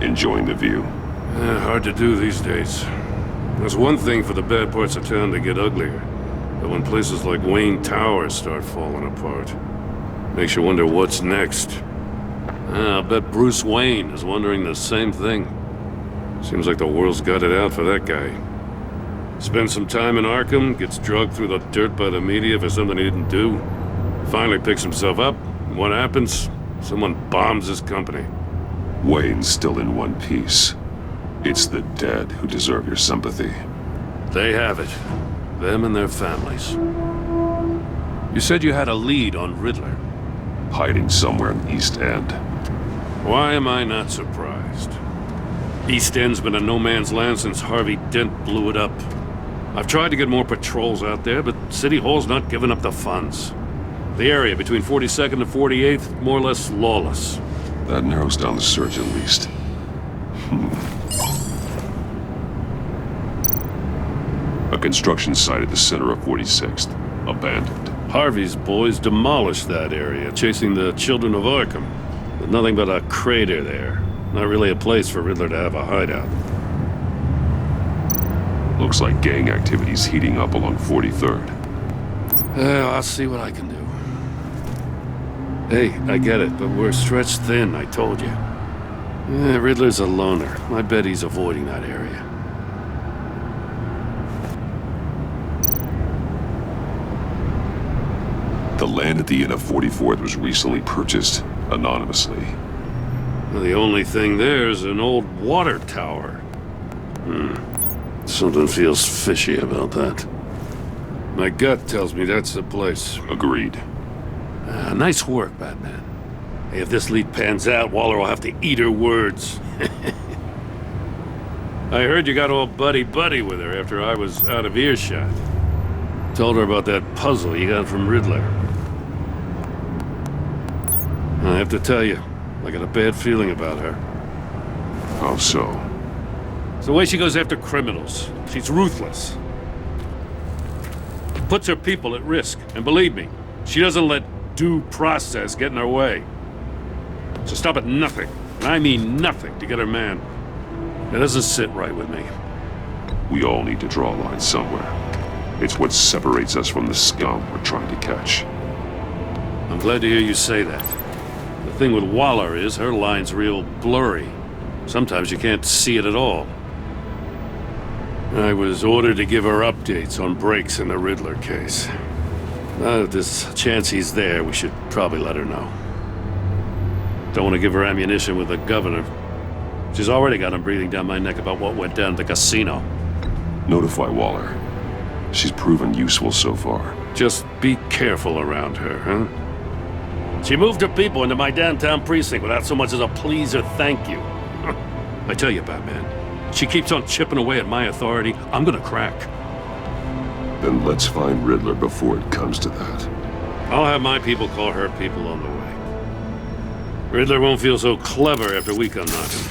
Enjoying the view? Hard to do these days. There's one thing for the bad parts of town to get uglier, but when places like Wayne Towers start falling apart, makes you wonder what's next. I'll bet Bruce Wayne is wondering the same thing. Seems like the world's got it out for that guy. Spends some time in Arkham, gets drugged through the dirt by the media for something he didn't do. Finally picks himself up, and what happens? Someone bombs his company. Wayne's still in one piece. It's the dead who deserve your sympathy. They have it. Them and their families. You said you had a lead on Riddler. Hiding somewhere in East End. Why am I not surprised? East End's been a no-man's land since Harvey Dent blew it up. I've tried to get more patrols out there, but City Hall's not giving up the funds. The area between 42nd and 48th, more or less lawless. That narrows down the search at least. A construction site at the center of 46th. Abandoned. Harvey's boys demolished that area, chasing the children of Arkham. There's nothing but a crater there. Not really a place for Riddler to have a hideout. Looks like gang activity's heating up along 43rd. I'll see what I can do. Hey, I get it, but we're stretched thin, I told you. Riddler's a loner. I bet he's avoiding that area. The land at the end of 44th was recently purchased anonymously. Well, the only thing there is an old water tower. Something feels fishy about that. My gut tells me that's the place. Agreed. Nice work, Batman. Hey, if this lead pans out, Waller will have to eat her words. I heard you got all buddy-buddy with her after I was out of earshot. Told her about that puzzle you got from Riddler. I have to tell you, I got a bad feeling about her. How so? It's the way she goes after criminals. She's ruthless. Puts her people at risk. And believe me, she doesn't let due process get in her way. So stop at nothing, and I mean nothing, to get her man. That doesn't sit right with me. We all need to draw a line somewhere. It's what separates us from the scum we're trying to catch. I'm glad to hear you say that. The thing with Waller is her line's real blurry. Sometimes you can't see it at all. I was ordered to give her updates on breaks in the Riddler case. If there's a chance he's there, we should probably let her know. Don't want to give her ammunition with the governor. She's already got him breathing down my neck about what went down at the casino. Notify Waller. She's proven useful so far. Just be careful around her, huh? She moved her people into my downtown precinct without so much as a please or thank you. I tell you, Batman, she keeps on chipping away at my authority, I'm gonna crack. Then let's find Riddler before it comes to that. I'll have my people call her people on the way. Riddler won't feel so clever after we come knocking.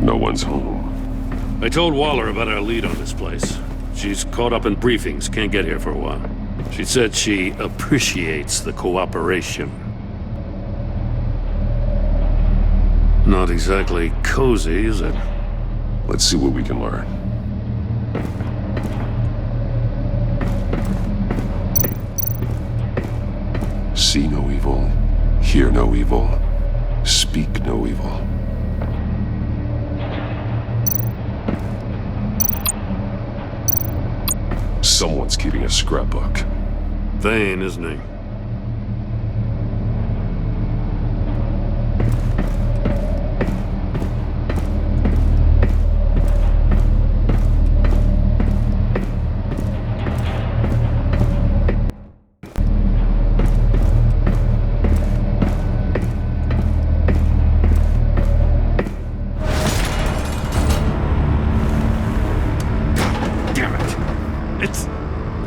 No one's home. I told Waller about our lead on this place. She's caught up in briefings, can't get here for a while. She said she appreciates the cooperation. Not exactly cozy, is it? Let's see what we can learn. See no evil, hear no evil, speak no evil. Someone's keeping a scrapbook. Vane, isn't he?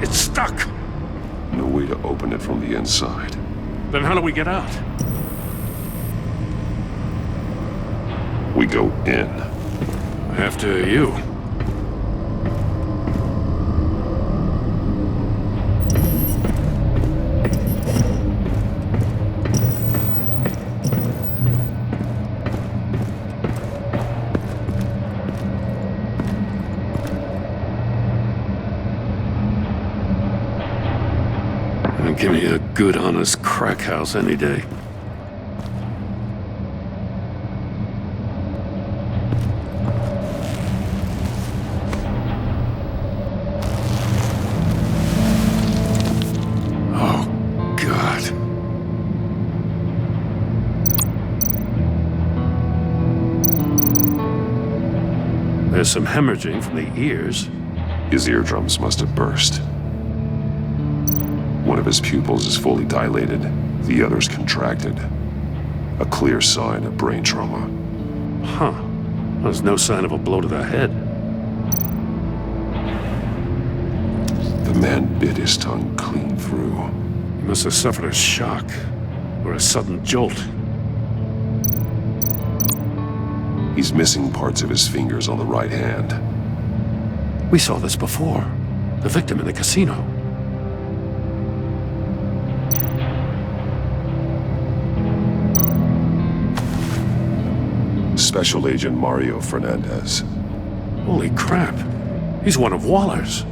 It's stuck. No way to open it from the inside. Then how do we get out? We go in. After you. Give me a good, honest crack house any day. There's some hemorrhaging from the ears. His eardrums must have burst. One of his pupils is fully dilated, the other's contracted. A clear sign of brain trauma. Huh. There's no sign of a blow to the head. The man bit his tongue clean through. He must have suffered a shock, or a sudden jolt. He's missing parts of his fingers on the right hand. We saw this before. The victim in the casino. Special Agent Mario Fernandez. Holy crap. He's one of Waller's.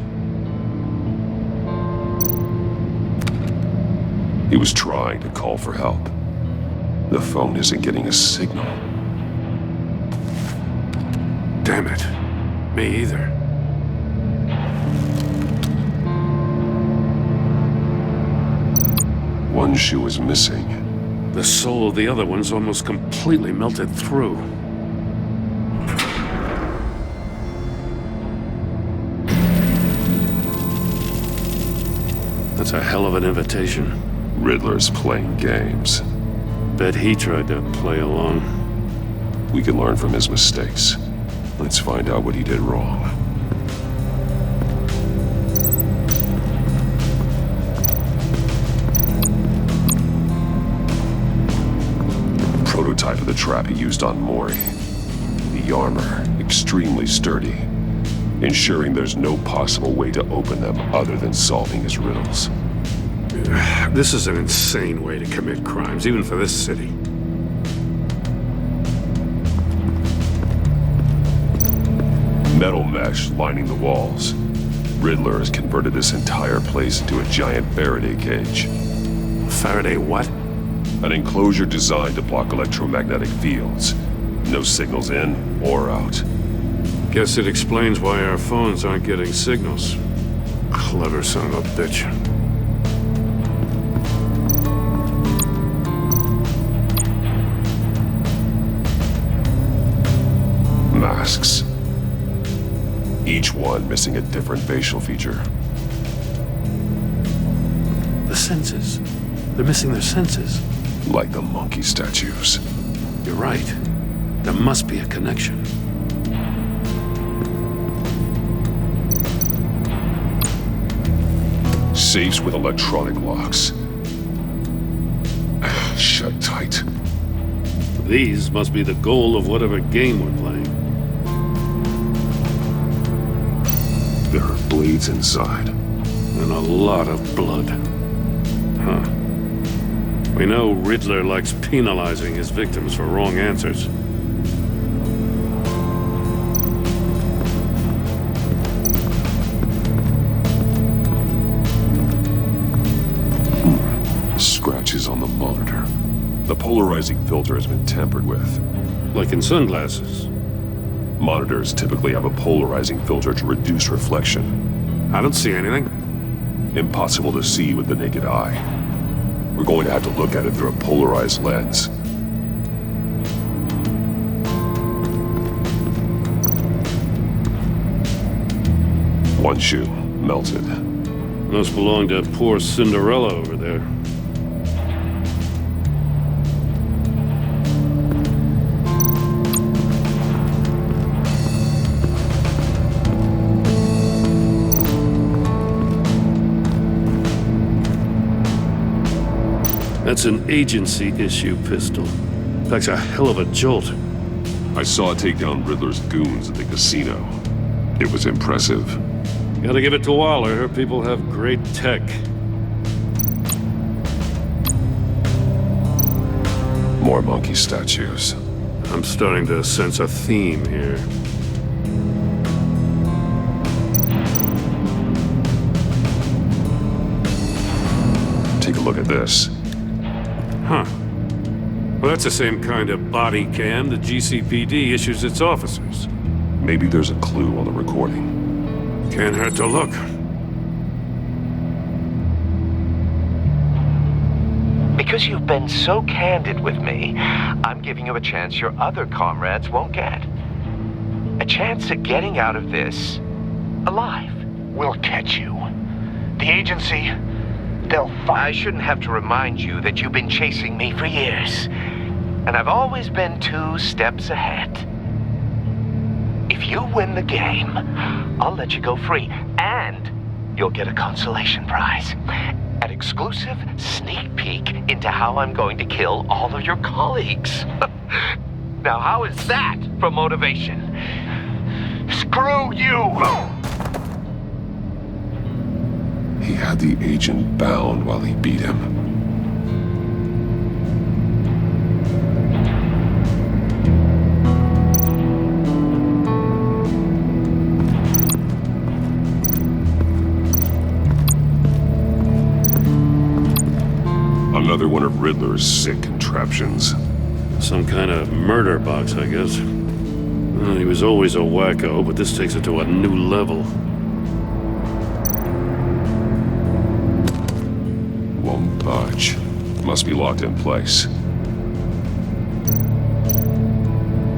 He was trying to call for help. The phone isn't getting a signal. Damn it. Me either. One shoe is missing. The sole of the other one's almost completely melted through. That's a hell of an invitation. Riddler's playing games. Bet he tried to play along. We can learn from his mistakes. Let's find out what he did wrong. Prototype of the trap he used on Mori. The armor, extremely sturdy, ensuring there's no possible way to open them other than solving his riddles. This is an insane way to commit crimes, even for this city. Metal mesh lining the walls. Riddler has converted this entire place into a giant Faraday cage. Faraday what? An enclosure designed to block electromagnetic fields. No signals in or out. Guess it explains why our phones aren't getting signals. Clever son of a bitch. Masks. Each one missing a different facial feature. The senses. They're missing their senses. Like the monkey statues. You're right. There must be a connection. Safes with electronic locks. Shut tight. These must be the goal of whatever game we're playing. There are blades inside. And a lot of blood. Huh. We know Riddler likes penalizing his victims for wrong answers. Scratches on the monitor. The polarizing filter has been tampered with. Like in sunglasses. Monitors typically have a polarizing filter to reduce reflection. I don't see anything. Impossible to see with the naked eye. We're going to have to look at it through a polarized lens. One shoe, melted. Must belong to poor Cinderella over there. That's an agency-issue pistol. Packs a hell of a jolt. I saw it take down Riddler's goons at the casino. It was impressive. Gotta give it to Waller. Her people have great tech. More monkey statues. I'm starting to sense a theme here. Take a look at this. Huh. Well, that's the same kind of body cam the GCPD issues its officers. Maybe there's a clue on the recording. Can't hurt to look. Because you've been so candid with me, I'm giving you a chance your other comrades won't get. a chance at getting out of this alive. We'll catch you. The agency, they'll find... I shouldn't have to remind you that you've been chasing me for years. And I've always been 2 steps ahead. If you win the game, I'll let you go free. And you'll get a consolation prize. An exclusive sneak peek into how I'm going to kill all of your colleagues. Now, how is that for motivation? Screw you! He had the agent bound while he beat him. Another one of Riddler's sick contraptions. Some kind of murder box, I guess. Well, he was always a wacko, but this takes it to a new level. Won't budge. Must be locked in place.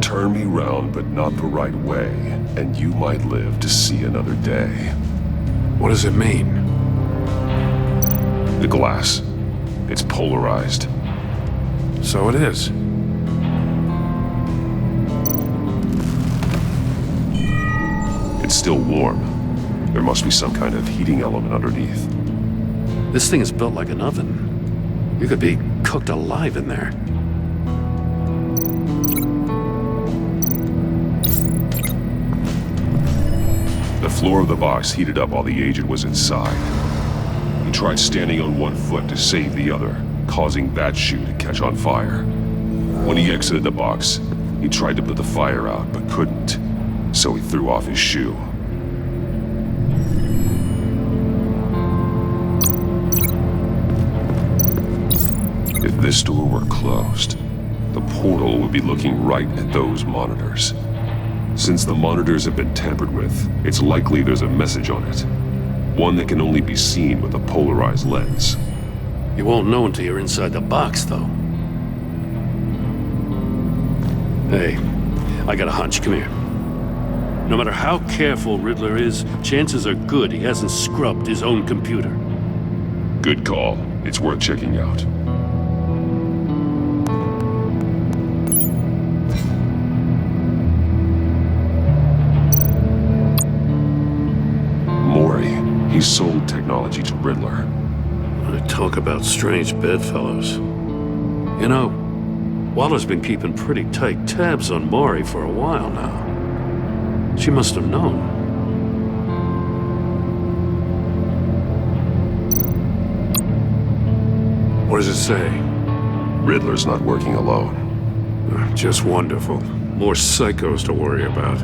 Turn me round, but not the right way, and you might live to see another day. What does it mean? The glass. It's polarized. So it is. It's still warm. There must be some kind of heating element underneath. This thing is built like an oven. You could be cooked alive in there. The floor of the box heated up while the agent was inside. He tried standing on one foot to save the other, causing that shoe to catch on fire. When he exited the box, he tried to put the fire out, but couldn't, so he threw off his shoe. If this door were closed, the portal would be looking right at those monitors. Since the monitors have been tampered with, it's likely there's a message on it. One that can only be seen with a polarized lens. You won't know until you're inside the box, though. Hey, I got a hunch. Come here. No matter how careful Riddler is, chances are good he hasn't scrubbed his own computer. Good call. It's worth checking out. He sold technology to Riddler. I talk about strange bedfellows. You know, Waller's been keeping pretty tight tabs on Maury for a while now. She must have known. What does it say? Riddler's not working alone. Just wonderful. More psychos to worry about.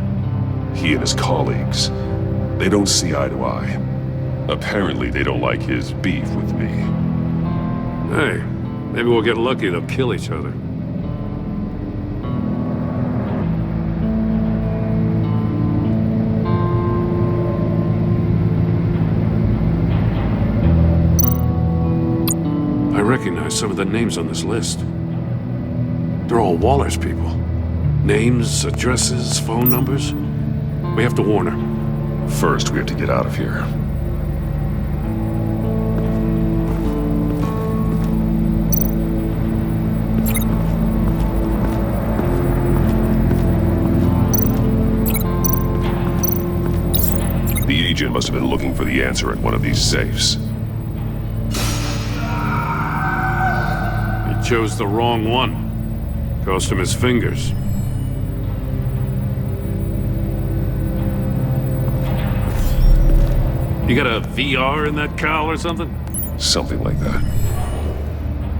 He and his colleagues, they don't see eye to eye. Apparently, they don't like his beef with me. Hey, maybe we'll get lucky they'll kill each other. I recognize some of the names on this list. They're all Waller's people. Names, addresses, phone numbers. We have to warn her. First, we have to get out of here. The agent must have been looking for the answer at one of these safes. He chose the wrong one. Cost him his fingers. You got a VR in that cowl or something? Something like that.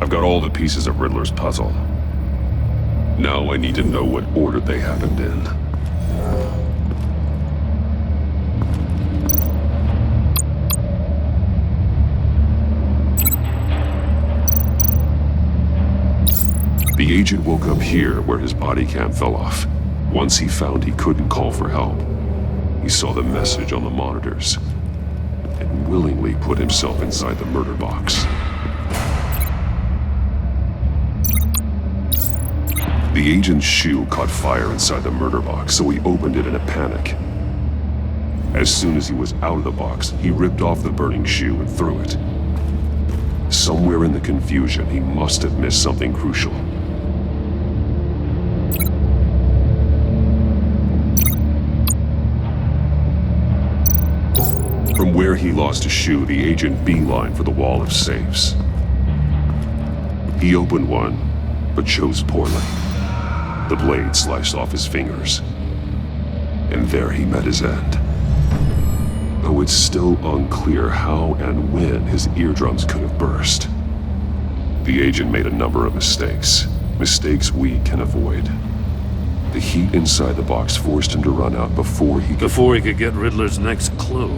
I've got all the pieces of Riddler's puzzle. Now I need to know what order they happened in. The agent woke up here where his body cam fell off. Once he found he couldn't call for help, he saw the message on the monitors and willingly put himself inside the murder box. The agent's shoe caught fire inside the murder box, so he opened it in a panic. As soon as he was out of the box, he ripped off the burning shoe and threw it. Somewhere in the confusion, he must have missed something crucial. From where he lost his shoe, the agent beelined for the wall of safes. He opened one, but chose poorly. The blade sliced off his fingers. And there he met his end. Though it's still unclear how and when his eardrums could have burst. The agent made a number of mistakes. Mistakes we can avoid. The heat inside the box forced him to run out before he could get Riddler's next clue.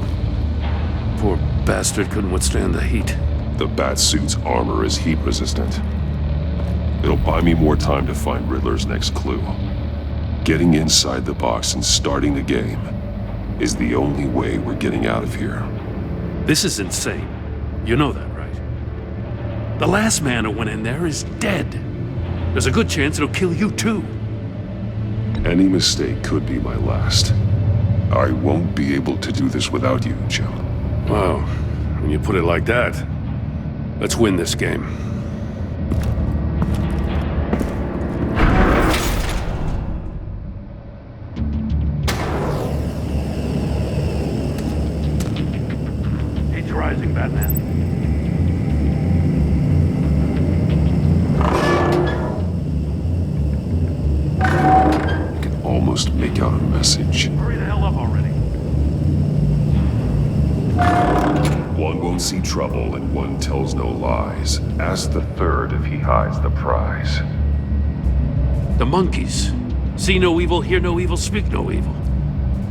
Poor bastard couldn't withstand the heat. The Batsuit's armor is heat resistant. It'll buy me more time to find Riddler's next clue. Getting inside the box and starting the game is the only way we're getting out of here. This is insane. You know that, right? The last man who went in there is dead. There's a good chance it'll kill you too. Any mistake could be my last. I won't be able to do this without you, Jim. Wow, when you put it like that, let's win this game. Heat's rising, Batman. I can almost make out a message. Hurry the hell up already. One won't see trouble and one tells no lies. Ask the third if he hides the prize. The monkeys. See no evil, hear no evil, speak no evil.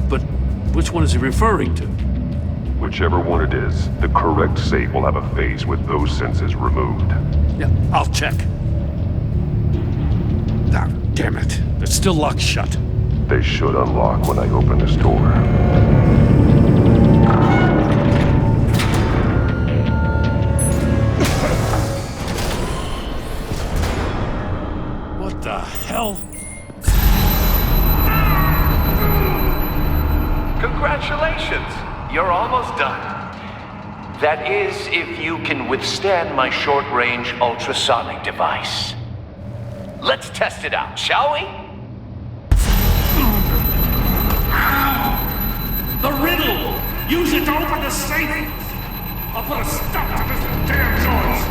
But which one is he referring to? Whichever one it is, the correct safe will have a face with those senses removed. Yeah, I'll check. Ah, damn it. They're still locked shut. They should unlock when I open this door. What the hell? Congratulations! You're almost done. That is, if you can withstand my short-range ultrasonic device. Let's test it out, shall we? The riddle! Use it to open the safe! I'll put a stop to this damn noise!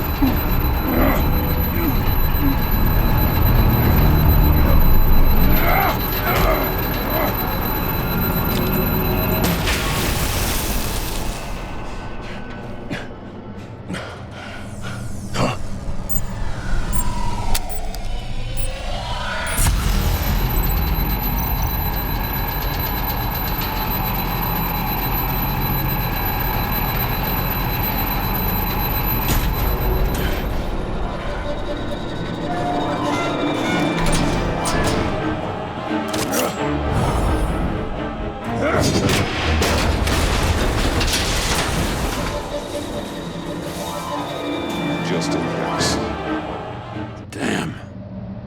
Just in case. Damn.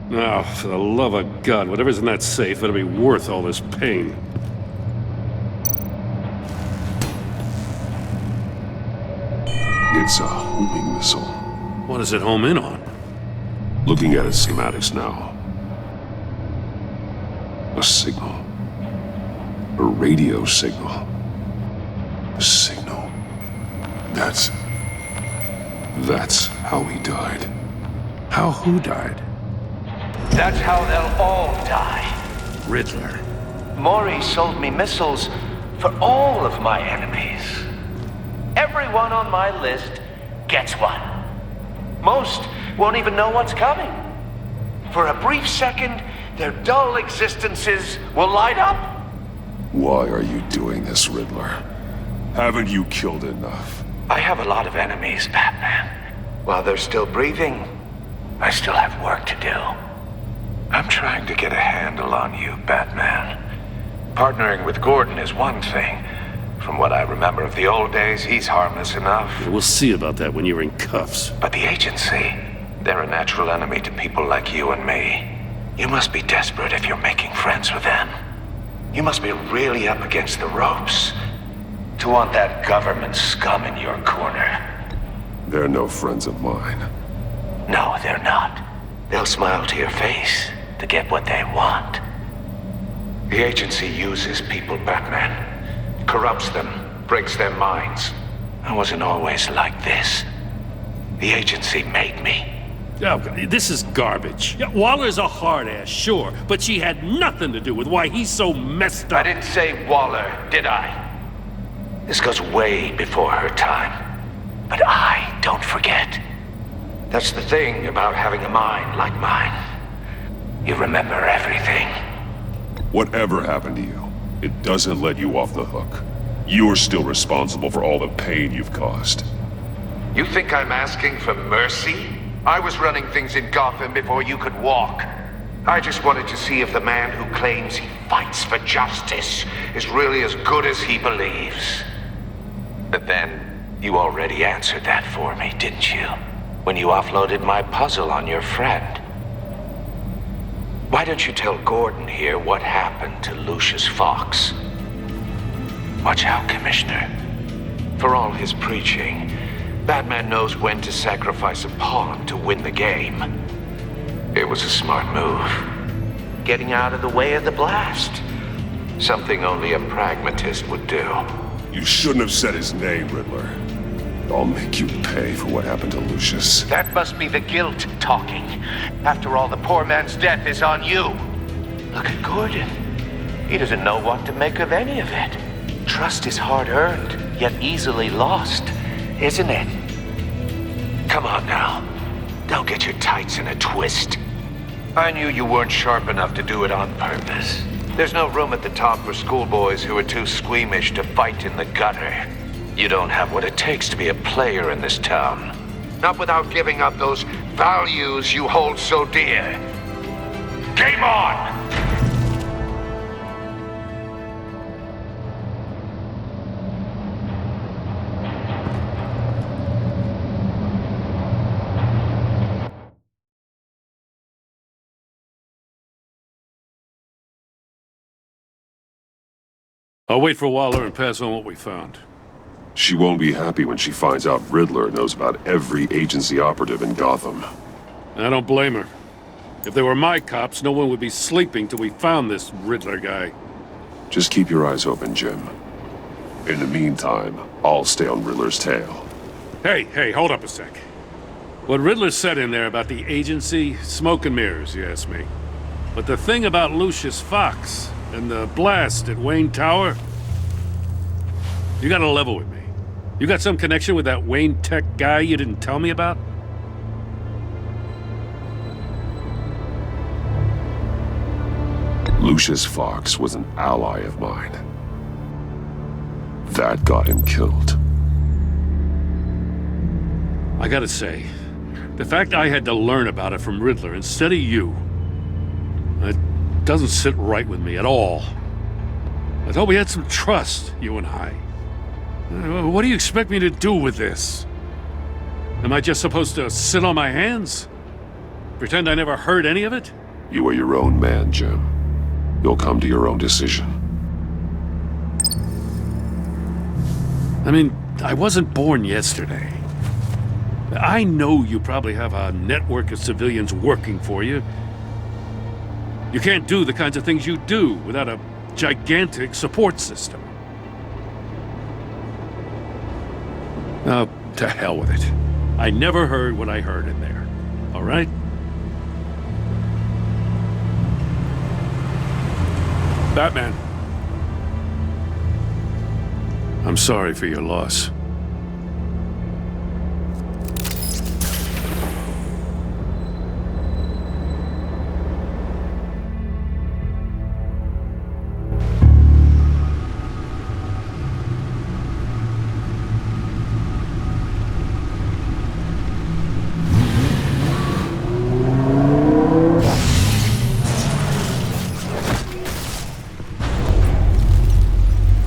Now, for the love of God, whatever's in that safe better be worth all this pain. It's a homing missile. What does it home in on? Looking at its schematics now. A signal. A radio signal. A signal. That's how he died. How who died? That's how they'll all die. Riddler. Maury sold me missiles for all of my enemies. Everyone on my list gets one. Most won't even know what's coming. For a brief second, their dull existences will light up. Why are you doing this, Riddler? Haven't you killed enough? I have a lot of enemies, Batman. While they're still breathing, I still have work to do. I'm trying to get a handle on you, Batman. Partnering with Gordon is one thing. From what I remember of the old days, he's harmless enough. We'll see about that when you're in cuffs. But the agency, they're a natural enemy to people like you and me. You must be desperate if you're making friends with them. You must be really up against the ropes to want that government scum in your corner. They're no friends of mine. No, they're not. They'll smile to your face to get what they want. The agency uses people, Batman. Corrupts them, breaks their minds. I wasn't always like this. The agency made me. Oh, this is garbage. Yeah, Waller's a hard ass, sure, but she had nothing to do with why he's so messed up. I didn't say Waller, did I? This goes way before her time. But I don't forget. That's the thing about having a mind like mine. You remember everything. Whatever happened to you, it doesn't let you off the hook. You're still responsible for all the pain you've caused. You think I'm asking for mercy? I was running things in Gotham before you could walk. I just wanted to see if the man who claims he fights for justice is really as good as he believes. But then, you already answered that for me, didn't you? When you offloaded my puzzle on your friend. Why don't you tell Gordon here what happened to Lucius Fox? Watch out, Commissioner. For all his preaching, Batman knows when to sacrifice a pawn to win the game. It was a smart move. Getting out of the way of the blast. Something only a pragmatist would do. You shouldn't have said his name, Riddler. I'll make you pay for what happened to Lucius. That must be the guilt talking. After all, the poor man's death is on you. Look at Gordon. He doesn't know what to make of any of it. Trust is hard-earned, yet easily lost, isn't it? Come on now. Don't get your tights in a twist. I knew you weren't sharp enough to do it on purpose. There's no room at the top for schoolboys who are too squeamish to fight in the gutter. You don't have what it takes to be a player in this town. Not without giving up those values you hold so dear. Game on! I'll wait for Waller and pass on what we found. She won't be happy when she finds out Riddler knows about every agency operative in Gotham. I don't blame her. If they were my cops, no one would be sleeping till we found this Riddler guy. Just keep your eyes open, Jim. In the meantime, I'll stay on Riddler's tail. Hey, hold up a sec. What Riddler said in there about the agency, smoke and mirrors, you ask me. But the thing about Lucius Fox and the blast at Wayne Tower, you gotta level with me. You got some connection with that Wayne Tech guy you didn't tell me about? Lucius Fox was an ally of mine. That got him killed. I gotta say, the fact I had to learn about it from Riddler instead of you, it doesn't sit right with me at all. I thought we had some trust, you and I. What do you expect me to do with this? Am I just supposed to sit on my hands? Pretend I never heard any of it? You are your own man, Jim. You'll come to your own decision. I mean, I wasn't born yesterday. I know you probably have a network of civilians working for you. You can't do the kinds of things you do without a gigantic support system. Oh, to hell with it. I never heard what I heard in there. All right? Batman. I'm sorry for your loss.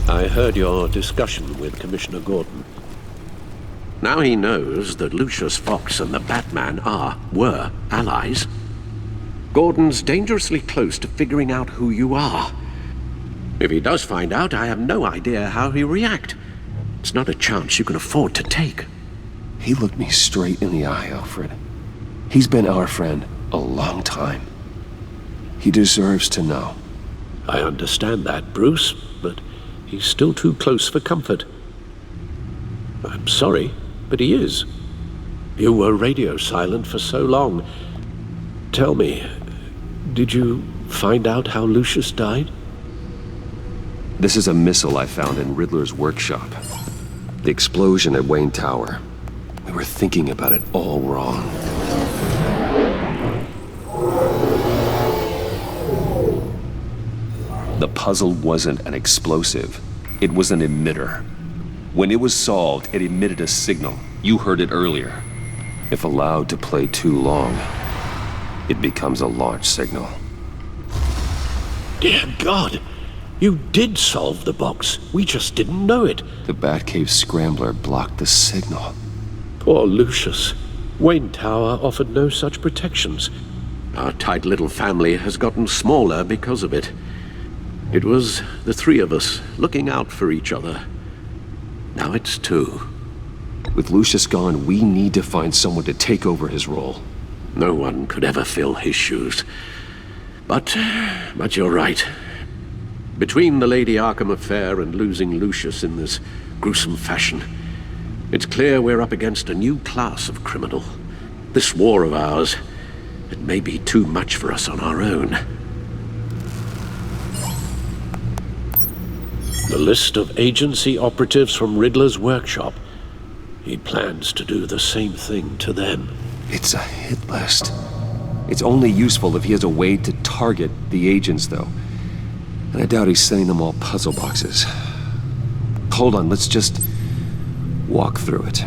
I heard your discussion with Commissioner Gordon. Now he knows that Lucius Fox and the Batman were allies. Gordon's dangerously close to figuring out who you are. If he does find out, I have no idea how he'll react. It's not a chance you can afford to take. He looked me straight in the eye, Alfred. He's been our friend a long time. He deserves to know. I understand that, Bruce, but he's still too close for comfort. I'm sorry, but he is. You were radio silent for so long. Tell me, did you find out how Lucius died? This is a missile I found in Riddler's workshop. The explosion at Wayne Tower. We were thinking about it all wrong. The puzzle wasn't an explosive. It was an emitter. When it was solved, it emitted a signal. You heard it earlier. If allowed to play too long, it becomes a launch signal. Dear God! You did solve the box. We just didn't know it. The Batcave scrambler blocked the signal. Poor Lucius. Wayne Tower offered no such protections. Our tight little family has gotten smaller because of it. It was the three of us looking out for each other. Now it's two. With Lucius gone, we need to find someone to take over his role. No one could ever fill his shoes. But you're right. Between the Lady Arkham affair and losing Lucius in this gruesome fashion, it's clear we're up against a new class of criminal. This war of ours, it may be too much for us on our own. The list of agency operatives from Riddler's workshop. He plans to do the same thing to them. It's a hit list. It's only useful if he has a way to target the agents, though. And I doubt he's sending them all puzzle boxes. Hold on, let's just walk through it.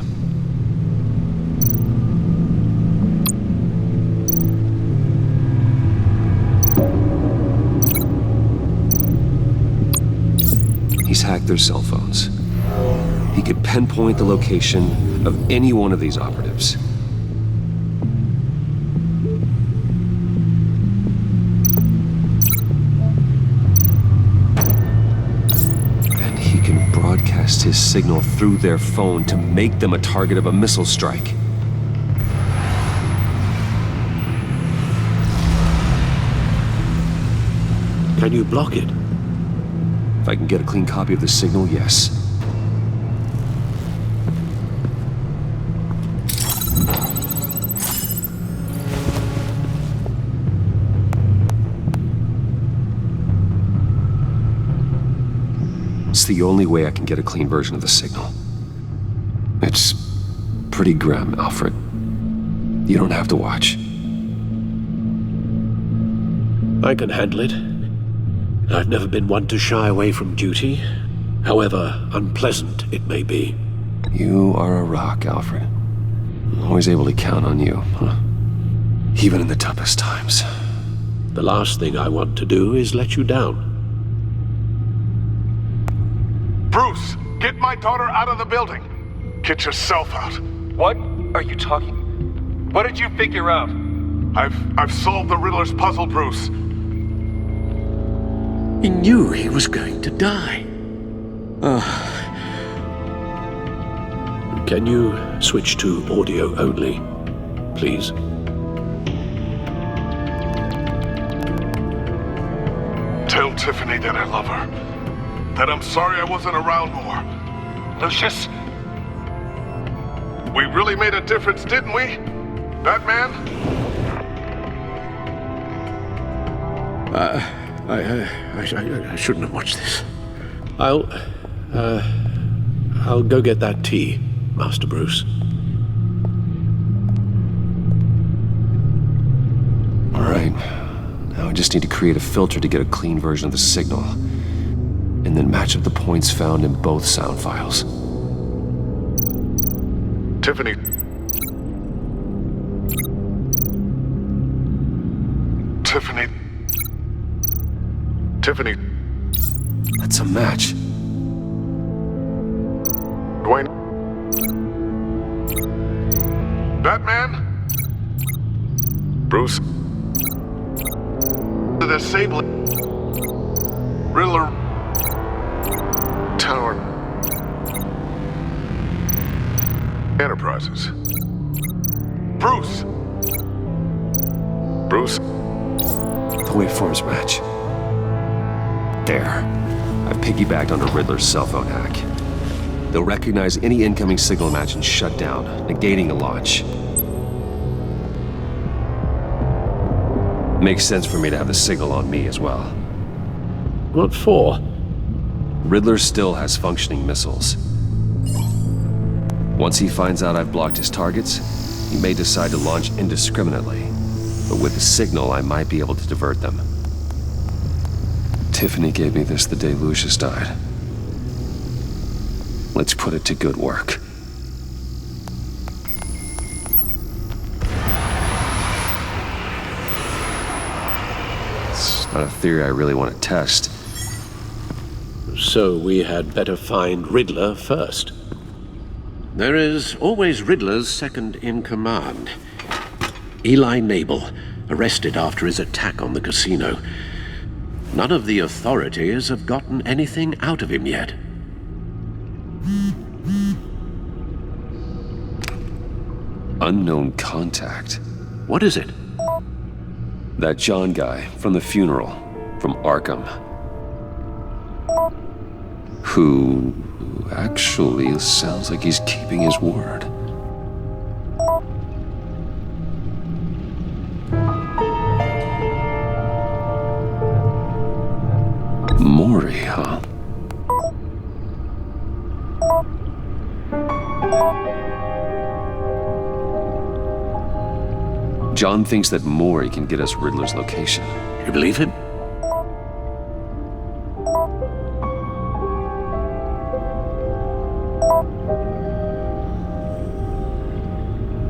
He's hacked their cell phones. He could pinpoint the location of any one of these operatives. And he can broadcast his signal through their phone to make them a target of a missile strike. Can you block it? If I can get a clean copy of the signal, yes. It's the only way I can get a clean version of the signal. It's pretty grim, Alfred. You don't have to watch. I can handle it. I've never been one to shy away from duty, however unpleasant it may be. You are a rock, Alfred. I'm always able to count on you, huh? Even in the toughest times. The last thing I want to do is let you down. Bruce, get my daughter out of the building. Get yourself out. What are you talking? What did you figure out? I've solved the Riddler's puzzle, Bruce. He knew he was going to die. Can you switch to audio only, please? Tell Tiffany that I love her. That I'm sorry I wasn't around more. Lucius? We really made a difference, didn't we? Batman? I shouldn't have watched this. I'll go get that tea, Master Bruce. All right. Now I just need to create a filter to get a clean version of the signal. And then match up the points found in both sound files. Tiffany. Tiffany. That's a match. Dwayne. Batman? Bruce? disabling Riddler Tower Enterprises. Bruce! Bruce? The waveforms match. There. I've piggybacked onto Riddler's cell phone hack. They'll recognize any incoming signal match and shut down, negating the launch. Makes sense for me to have the signal on me as well. What for? Riddler still has functioning missiles. Once he finds out I've blocked his targets, he may decide to launch indiscriminately. But with the signal, I might be able to divert them. Tiffany gave me this the day Lucius died. Let's put it to good work. It's not a theory I really want to test. So we had better find Riddler first. There is always Riddler's second in command. Eli Nabel, arrested after his attack on the casino. None of the authorities have gotten anything out of him yet. Unknown contact. What is it? That John guy from the funeral, from Arkham. Who actually sounds like he's keeping his word. Mori, huh? John thinks that Mori can get us Riddler's location. You believe him?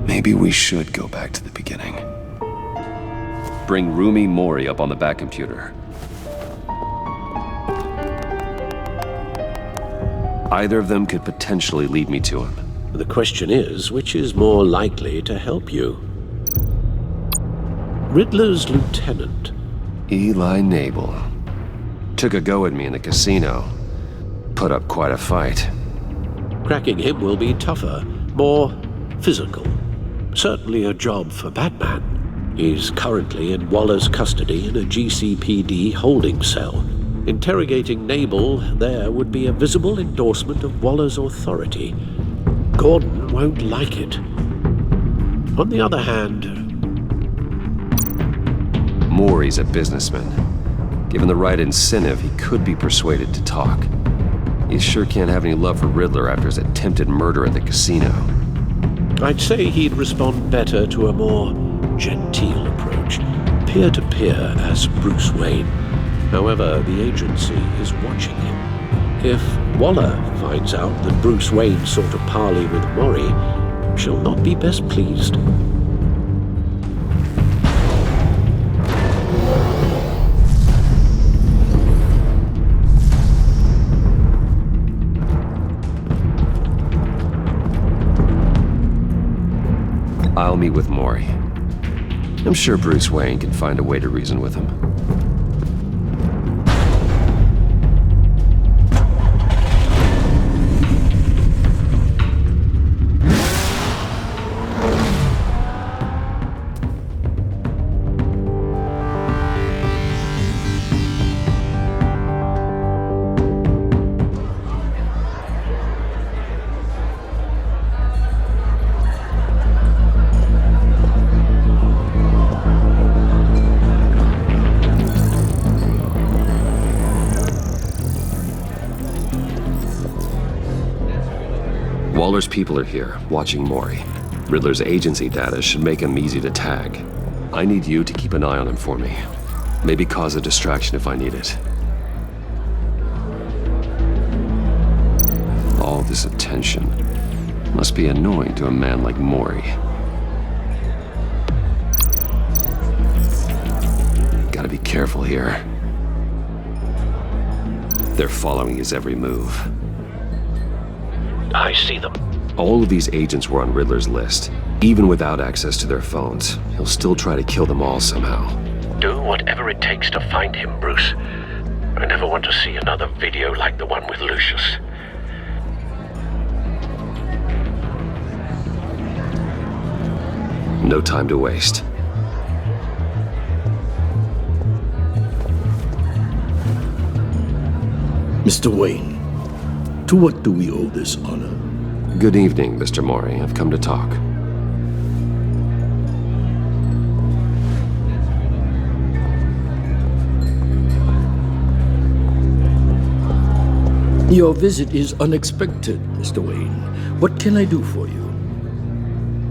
Maybe we should go back to the beginning. Bring Rumi Mori up on the back computer. Either of them could potentially lead me to him. The question is, which is more likely to help you? Riddler's lieutenant. Eli Nabel. Took a go at me in the casino. Put up quite a fight. Cracking him will be tougher, more physical. Certainly a job for Batman. He's currently in Waller's custody in a GCPD holding cell. Interrogating Nabel there would be a visible endorsement of Waller's authority. Gordon won't like it. On the other hand... Mori's a businessman. Given the right incentive, he could be persuaded to talk. He sure can't have any love for Riddler after his attempted murder at the casino. I'd say he'd respond better to a more genteel approach, peer-to-peer as Bruce Wayne. However, the agency is watching him. If Waller finds out that Bruce Wayne sought a parley with Mori, she'll not be best pleased. I'll meet with Mori. I'm sure Bruce Wayne can find a way to reason with him. Waller's people are here, watching Mori. Riddler's agency data should make him easy to tag. I need you to keep an eye on him for me. Maybe cause a distraction if I need it. All this attention must be annoying to a man like Mori. Gotta be careful here. They're following his every move. I see them. All of these agents were on Riddler's list. Even without access to their phones, he'll still try to kill them all somehow. Do whatever it takes to find him, Bruce. I never want to see another video like the one with Lucius. No time to waste. Mr. Wayne, to what do we owe this honor? Good evening, Mr. Mori. I've come to talk. Your visit is unexpected, Mr. Wayne. What can I do for you?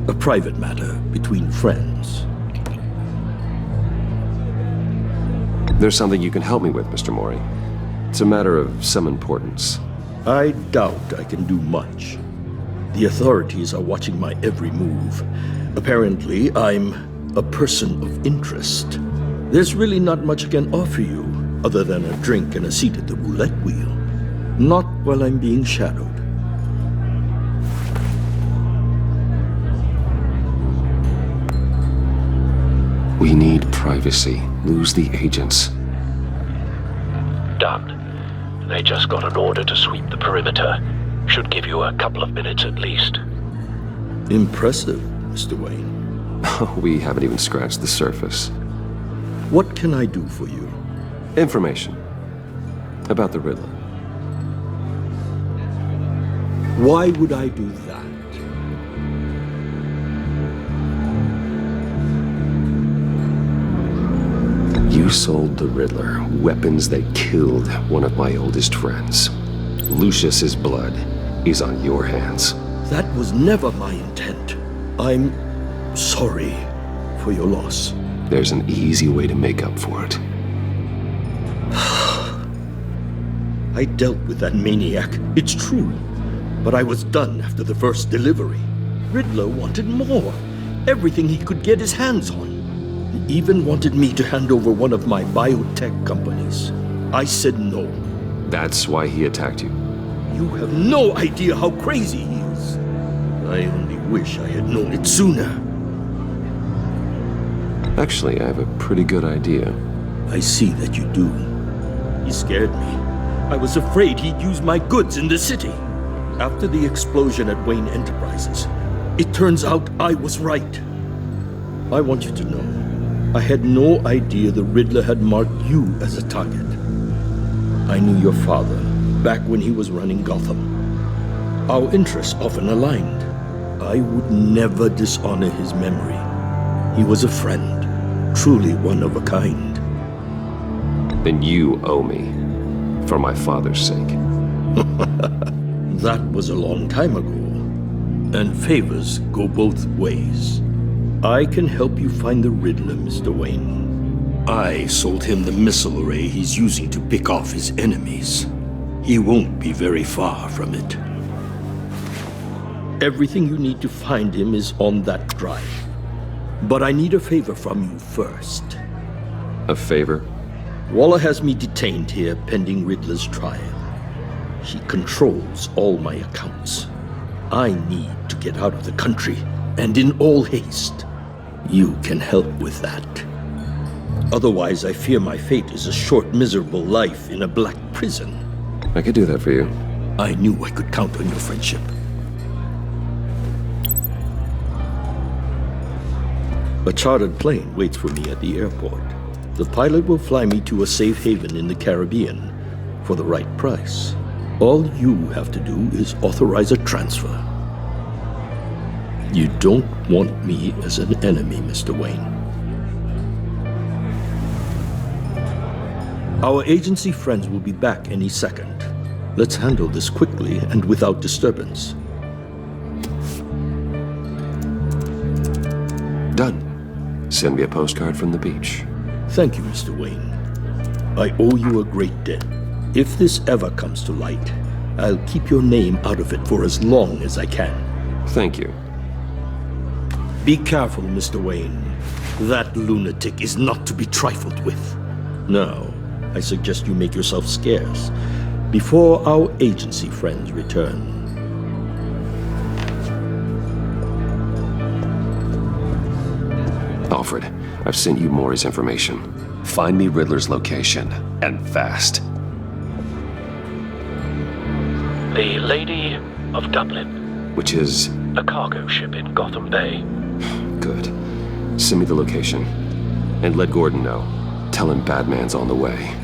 A private matter between friends. There's something you can help me with, Mr. Mori. It's a matter of some importance. I doubt I can do much. The authorities are watching my every move. Apparently, I'm a person of interest. There's really not much I can offer you, other than a drink and a seat at the roulette wheel. Not while I'm being shadowed. We need privacy. Lose the agents. Done. They just got an order to sweep the perimeter. Should give you a couple of minutes at least. Impressive, Mr. Wayne. We haven't even scratched the surface. What can I do for you? Information. About the Riddler. Why would I do that? You sold the Riddler weapons that killed one of my oldest friends. Lucius's blood is on your hands. That was never my intent. I'm sorry for your loss. There's an easy way to make up for it. I dealt with that maniac, it's true. But I was done after the first delivery. Riddler wanted more. Everything he could get his hands on. He even wanted me to hand over one of my biotech companies. I said no. That's why he attacked you? You have no idea how crazy he is. I only wish I had known it sooner. Actually, I have a pretty good idea. I see that you do. He scared me. I was afraid he'd use my goods in the city. After the explosion at Wayne Enterprises, it turns out I was right. I want you to know, I had no idea the Riddler had marked you as a target. I knew your father back when he was running Gotham. Our interests often aligned. I would never dishonor his memory. He was a friend, truly one of a kind. Then you owe me, for my father's sake. That was a long time ago, and favors go both ways. I can help you find the Riddler, Mr. Wayne. I sold him the missile array he's using to pick off his enemies. He won't be very far from it. Everything you need to find him is on that drive. But I need a favor from you first. A favor? Waller has me detained here pending Riddler's trial. She controls all my accounts. I need to get out of the country, and in all haste. You can help with that. Otherwise, I fear my fate is a short, miserable life in a black prison. I could do that for you. I knew I could count on your friendship. A chartered plane waits for me at the airport. The pilot will fly me to a safe haven in the Caribbean for the right price. All you have to do is authorize a transfer. You don't want me as an enemy, Mr. Wayne. Our agency friends will be back any second. Let's handle this quickly and without disturbance. Done. Send me a postcard from the beach. Thank you, Mr. Wayne. I owe you a great debt. If this ever comes to light, I'll keep your name out of it for as long as I can. Thank you. Be careful, Mr. Wayne. That lunatic is not to be trifled with. Now, I suggest you make yourself scarce before our agency friends return. I'll Alfred. I've sent you Maury's information. Find me Riddler's location, and fast. The Lady of Dublin. Which is? A cargo ship in Gotham Bay. Good. Send me the location. And let Gordon know. Tell him Batman's on the way.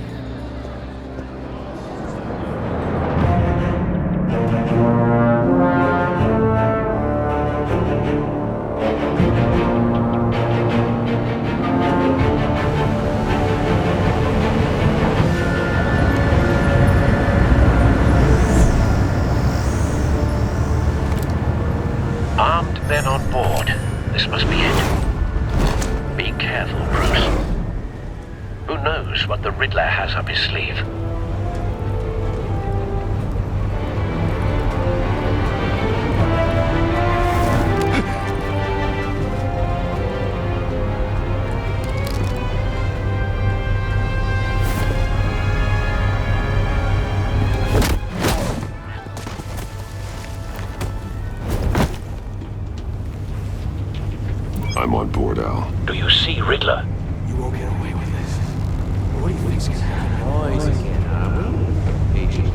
Armed men on board. This must be it. Be careful, Bruce. Who knows what the Riddler has up his sleeve? I'm on board, Al. Do you see Riddler? You won't get away with this. What do you think's gonna happen? Noise again, are we? Agent.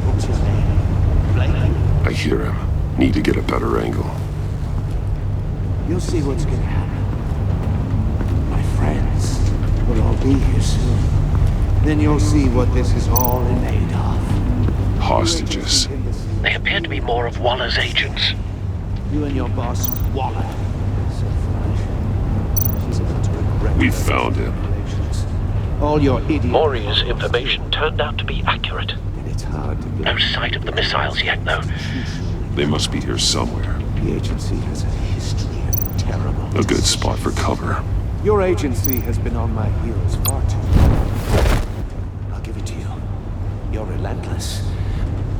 What's his name? Blake? I hear him. Need to get a better angle. You'll see what's gonna happen. My friends will all be here soon. Then you'll see what this is all in aid of. Hostages. They appear to be more of Waller's agents. You and your boss, Waller. We found him. All your idiot. Maury's information turned out to be accurate. It's hard to get. No sight of the missiles yet, though. They must be here somewhere. The agency has a history of terrible. A good spot for cover. Your agency has been on my heels far too long. I'll give it to you. You're relentless.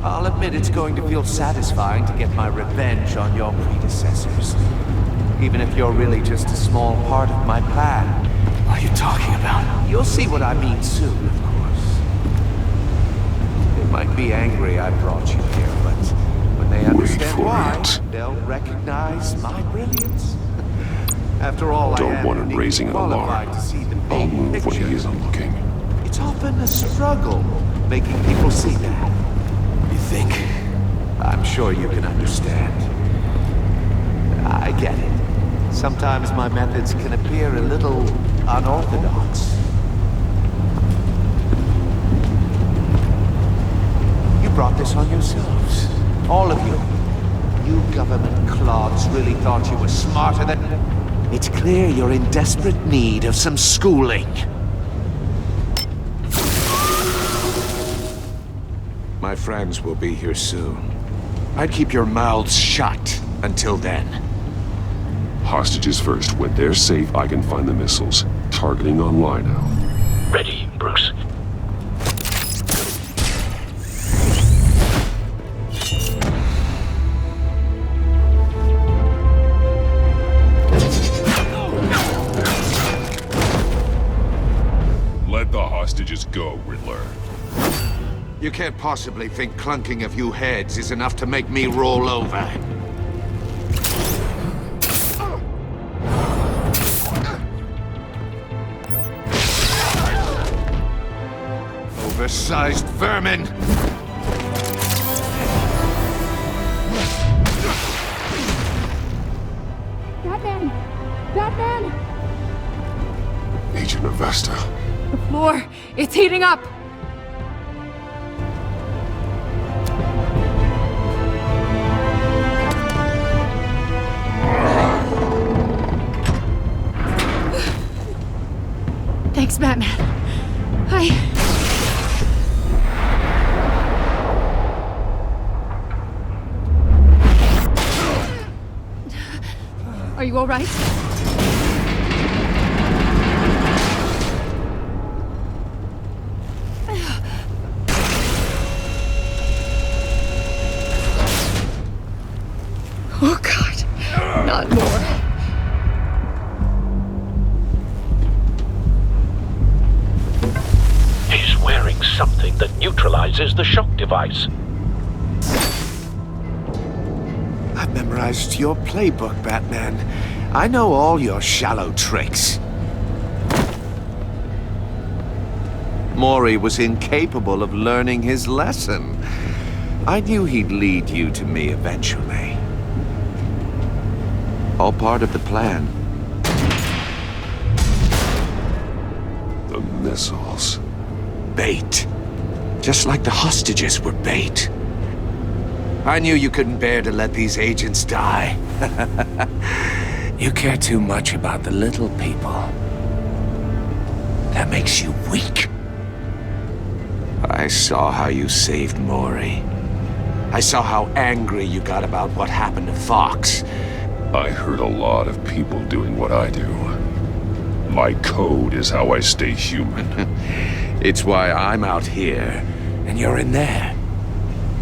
I'll admit it's going to feel satisfying to get my revenge on your predecessors. Even if you're really just a small part of my plan. What are you talking about? You'll see what I mean soon, of course. They might be angry I brought you here, but when they understand why, they'll recognize my brilliance. After all, Don't want him raising an alarm. I'll move when he isn't looking. It's often a struggle making people see that. You think? I'm sure you can understand. I get it. Sometimes my methods can appear a little unorthodox. You brought this on yourselves. All of you. You government clods really thought you were smarter than... It's clear you're in desperate need of some schooling. My friends will be here soon. I'd keep your mouths shut until then. Hostages first. When they're safe, I can find the missiles. Targeting on Lino. Ready, Bruce. Let the hostages go, Riddler. You can't possibly think clunking a few heads is enough to make me roll over. Oversized vermin! Batman! Batman! Agent Avesta. The floor! It's heating up! Thanks, Batman. Are you all right? Oh, God. Not more. He's wearing something that neutralizes the shock device. I've memorized your playbook, Batman. I know all your shallow tricks. Maury was incapable of learning his lesson. I knew he'd lead you to me eventually. All part of the plan. The missiles. Bait. Just like the hostages were bait. I knew you couldn't bear to let these agents die. You care too much about the little people. That makes you weak. I saw how you saved Maury. I saw how angry you got about what happened to Fox. I hurt a lot of people doing what I do. My code is how I stay human. It's why I'm out here, and you're in there.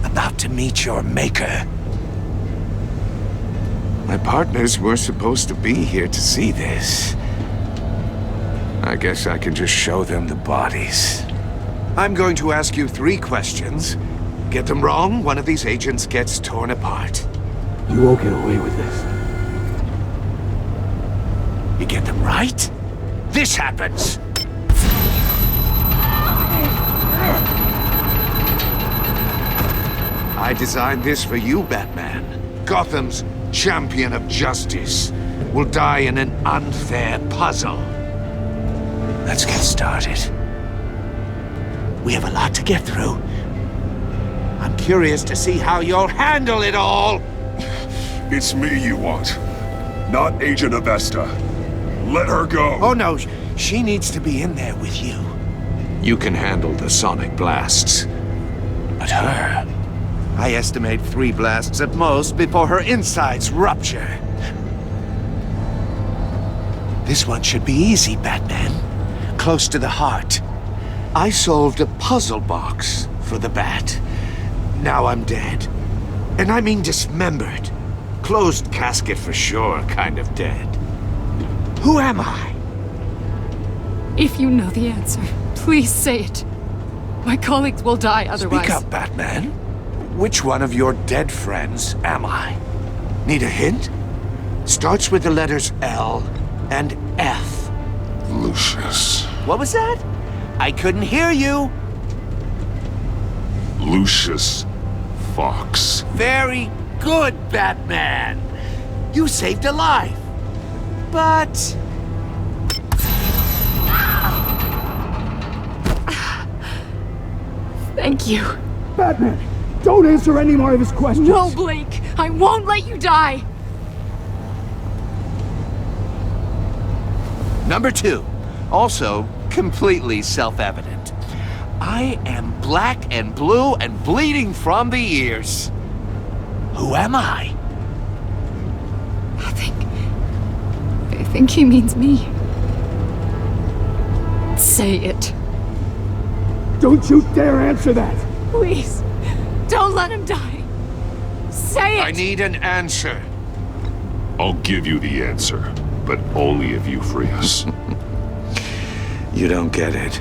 About to meet your maker. My partners were supposed to be here to see this. I guess I can just show them the bodies. I'm going to ask you 3 questions. Get them wrong, one of these agents gets torn apart. You won't get away with this. You get them right, this happens. I designed this for you, Batman. Gotham's champion of justice will die in an unfair puzzle. Let's get started. We have a lot to get through. I'm curious to see how you'll handle it all. It's me you want, not Agent Avesta. Let her go. Oh no, she needs to be in there with you. You can handle the sonic blasts. But her, I estimate 3 blasts at most before her insides rupture. This one should be easy, Batman. Close to the heart. I solved a puzzle box for the Bat. Now I'm dead. And I mean dismembered. Closed casket for sure, kind of dead. Who am I? If you know the answer, please say it. My colleagues will die otherwise. Speak up, Batman. Which one of your dead friends am I? Need a hint? Starts with the letters L and F. Lucius. What was that? I couldn't hear you. Lucius Fox. Very good, Batman. You saved a life. But... Thank you. Batman, don't answer any more of his questions. No, Blake. I won't let you die. Number 2. Also completely self-evident. I am black and blue and bleeding from the ears. Who am I? I think he means me. Say it. Don't you dare answer that! Please, don't let him die. Say it! I need an answer. I'll give you the answer, but only if you free us. You don't get it.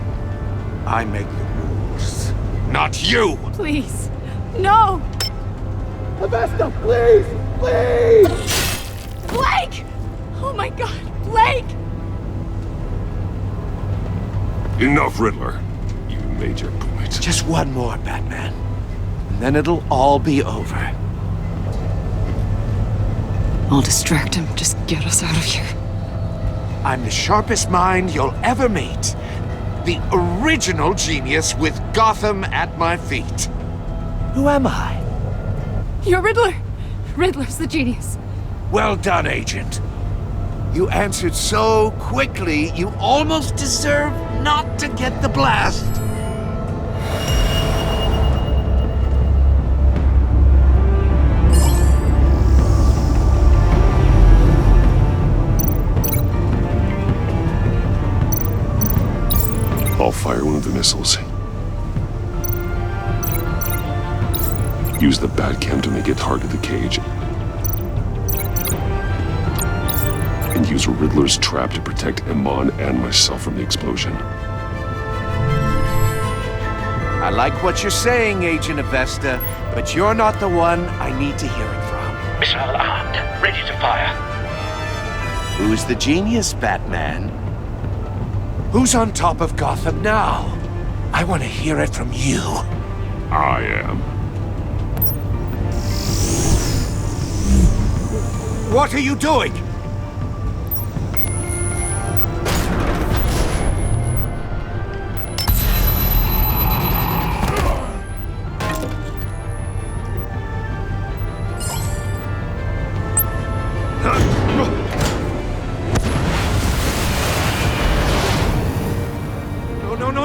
I make the rules, not you! Please, no! Avesta, please! Please! Blake! Oh my god, Blake! Enough, Riddler. You made your point. Just one more, Batman. And then it'll all be over. I'll distract him. Just get us out of here. I'm the sharpest mind you'll ever meet. The original genius with Gotham at my feet. Who am I? You're Riddler. Riddler's the genius. Well done, Agent. You answered so quickly, you almost deserve not to get the blast. I'll fire one of the missiles. Use the Batcam to make it target the cage. And use Riddler's trap to protect Iman and myself from the explosion. I like what you're saying, Agent Avesta, but you're not the one I need to hear it from. Missile armed, ready to fire. Who's the genius, Batman? Who's on top of Gotham now? I want to hear it from you. I am. What are you doing?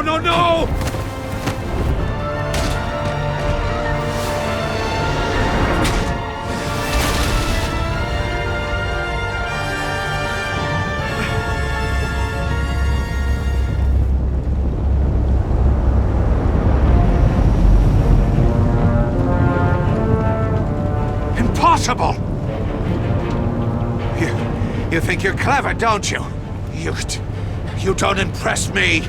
No! Impossible! You think you're clever, don't you? You don't impress me.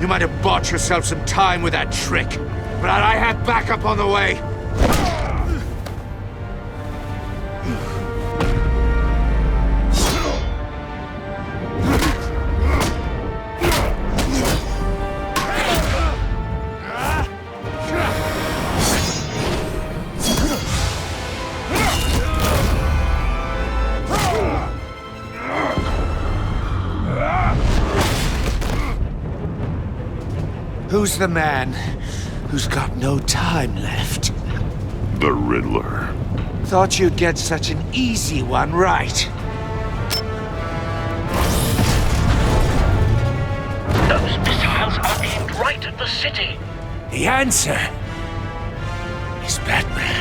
You might have bought yourself some time with that trick, but I had backup on the way. Who's the man who's got no time left? The Riddler. Thought you'd get such an easy one right. Those missiles are aimed right at the city. The answer is Batman.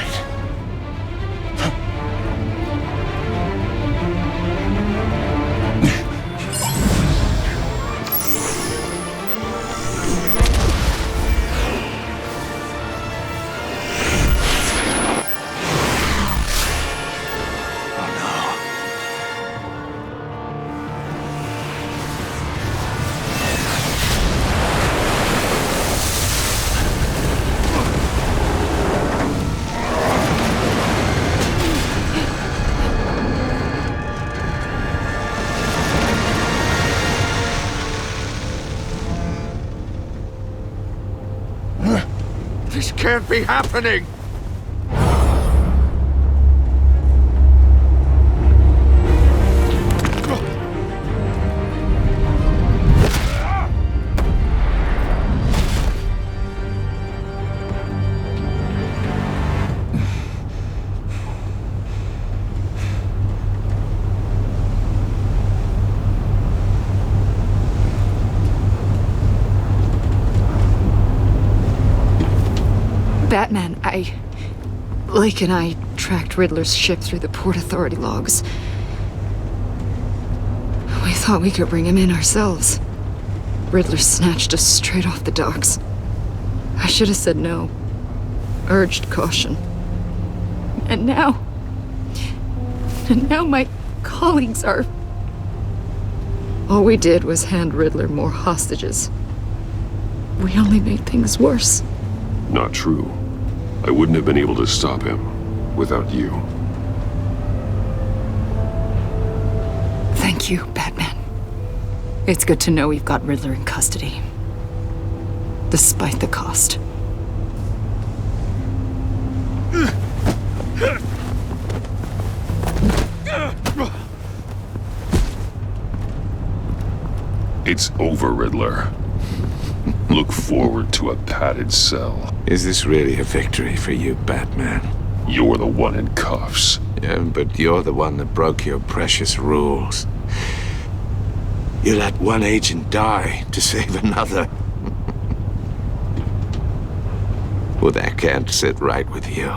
This can't be happening! Batman, Lake and I tracked Riddler's ship through the Port Authority logs. We thought we could bring him in ourselves. Riddler snatched us straight off the docks. I should have said no. Urged caution. And now my colleagues are... All we did was hand Riddler more hostages. We only made things worse. Not true. I wouldn't have been able to stop him without you. Thank you, Batman. It's good to know we've got Riddler in custody. Despite the cost. It's over, Riddler. Look forward to a padded cell. Is this really a victory for you, Batman? You're the one in cuffs. Yeah, but you're the one that broke your precious rules. You let one agent die to save another. Well, that can't sit right with you.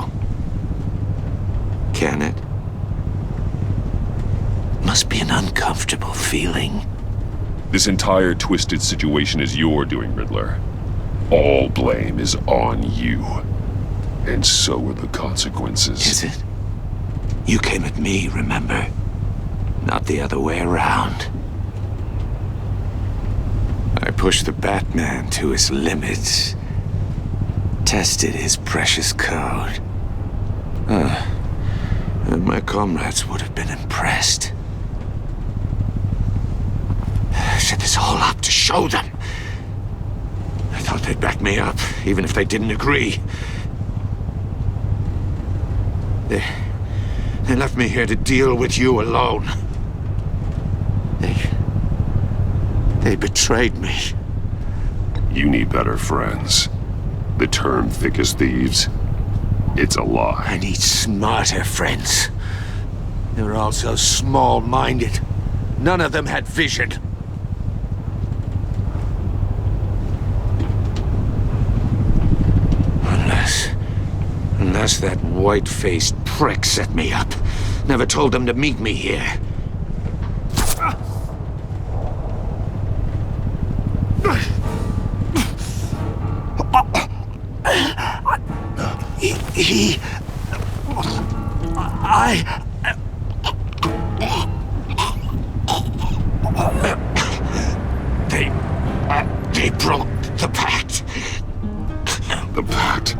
Can it? Must be an uncomfortable feeling. This entire twisted situation is your doing, Riddler. All blame is on you. And so are the consequences. Is it? You came at me, remember? Not the other way around. I pushed the Batman to his limits. Tested his precious code. And my comrades would have been impressed. set this all up to show them. I thought they'd back me up, even if they didn't agree. They left me here to deal with you alone. They betrayed me. You need better friends. The term thick as thieves, it's a lie. I need smarter friends. They were all so small-minded. None of them had vision. Unless that white-faced prick set me up. Never told them to meet me here. They broke the pact. The pact?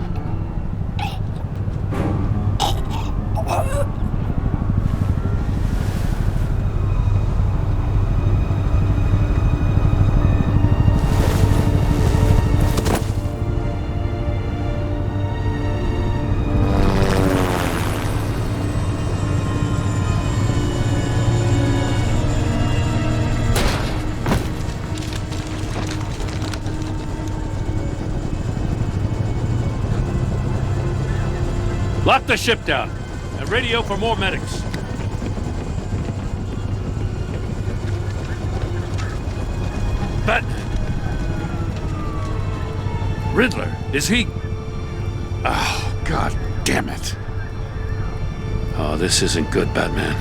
Lock the ship down and radio for more medics. Batman. Riddler, is he? Oh, God damn it. Oh, this isn't good, Batman.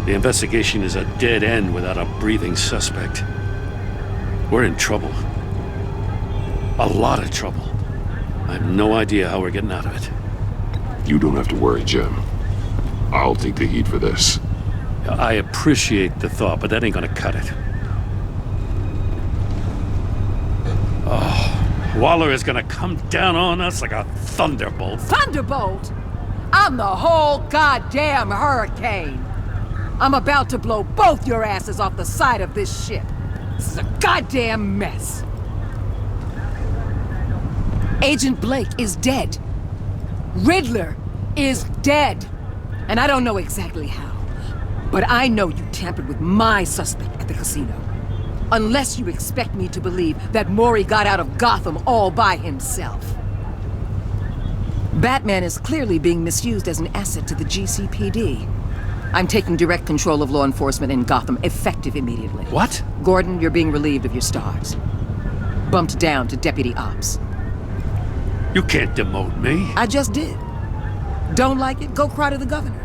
The investigation is a dead end without a breathing suspect. We're in trouble. A lot of trouble. I have no idea how we're getting out of it. You don't have to worry, Jim. I'll take the heat for this. I appreciate the thought, but that ain't gonna cut it. Oh, Waller is gonna come down on us like a thunderbolt. Thunderbolt? I'm the whole goddamn hurricane. I'm about to blow both your asses off the side of this ship. This is a goddamn mess. Agent Blake is dead. Riddler is dead. And I don't know exactly how. But I know you tampered with my suspect at the casino. Unless you expect me to believe that Maury got out of Gotham all by himself. Batman is clearly being misused as an asset to the GCPD. I'm taking direct control of law enforcement in Gotham, effective immediately. What? Gordon, you're being relieved of your stars. Bumped down to Deputy Ops. You can't demote me. I just did. Don't like it? Go cry to the governor.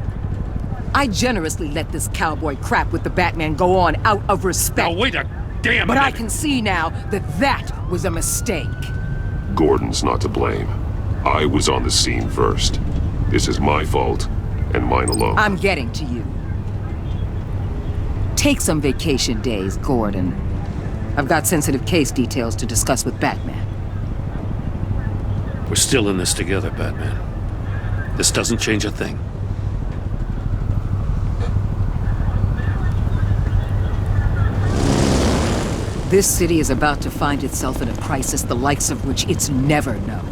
I generously let this cowboy crap with the Batman go on out of respect. Now wait a damn But minute. I can see now that that was a mistake. Gordon's not to blame. I was on the scene first. This is my fault, and mine alone. I'm getting to you. Take some vacation days, Gordon. I've got sensitive case details to discuss with Batman. We're still in this together, Batman. This doesn't change a thing. This city is about to find itself in a crisis the likes of which it's never known.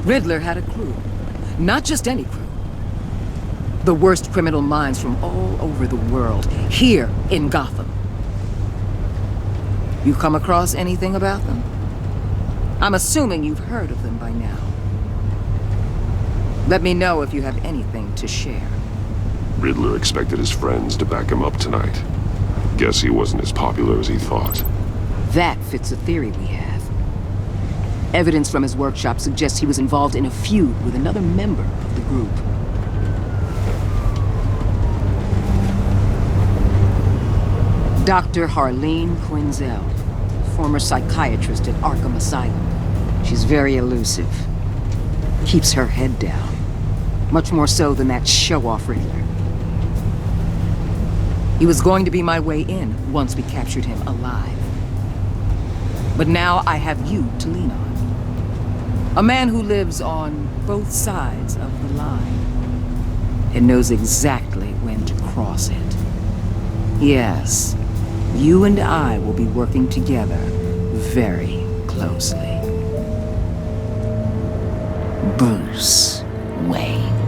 Riddler had a crew. Not just any crew. The worst criminal minds from all over the world, here in Gotham. You come across anything about them? I'm assuming you've heard of them by now. Let me know if you have anything to share. Riddler expected his friends to back him up tonight. Guess he wasn't as popular as he thought. That fits a theory we have. Evidence from his workshop suggests he was involved in a feud with another member of the group. Dr. Harleen Quinzel, former psychiatrist at Arkham Asylum. She's very elusive. Keeps her head down. Much more so than that show-off Riddler. He was going to be my way in once we captured him alive. But now I have you to lean on. A man who lives on both sides of the line and knows exactly when to cross it. Yes, You and I will be working together very closely. Bruce Wayne.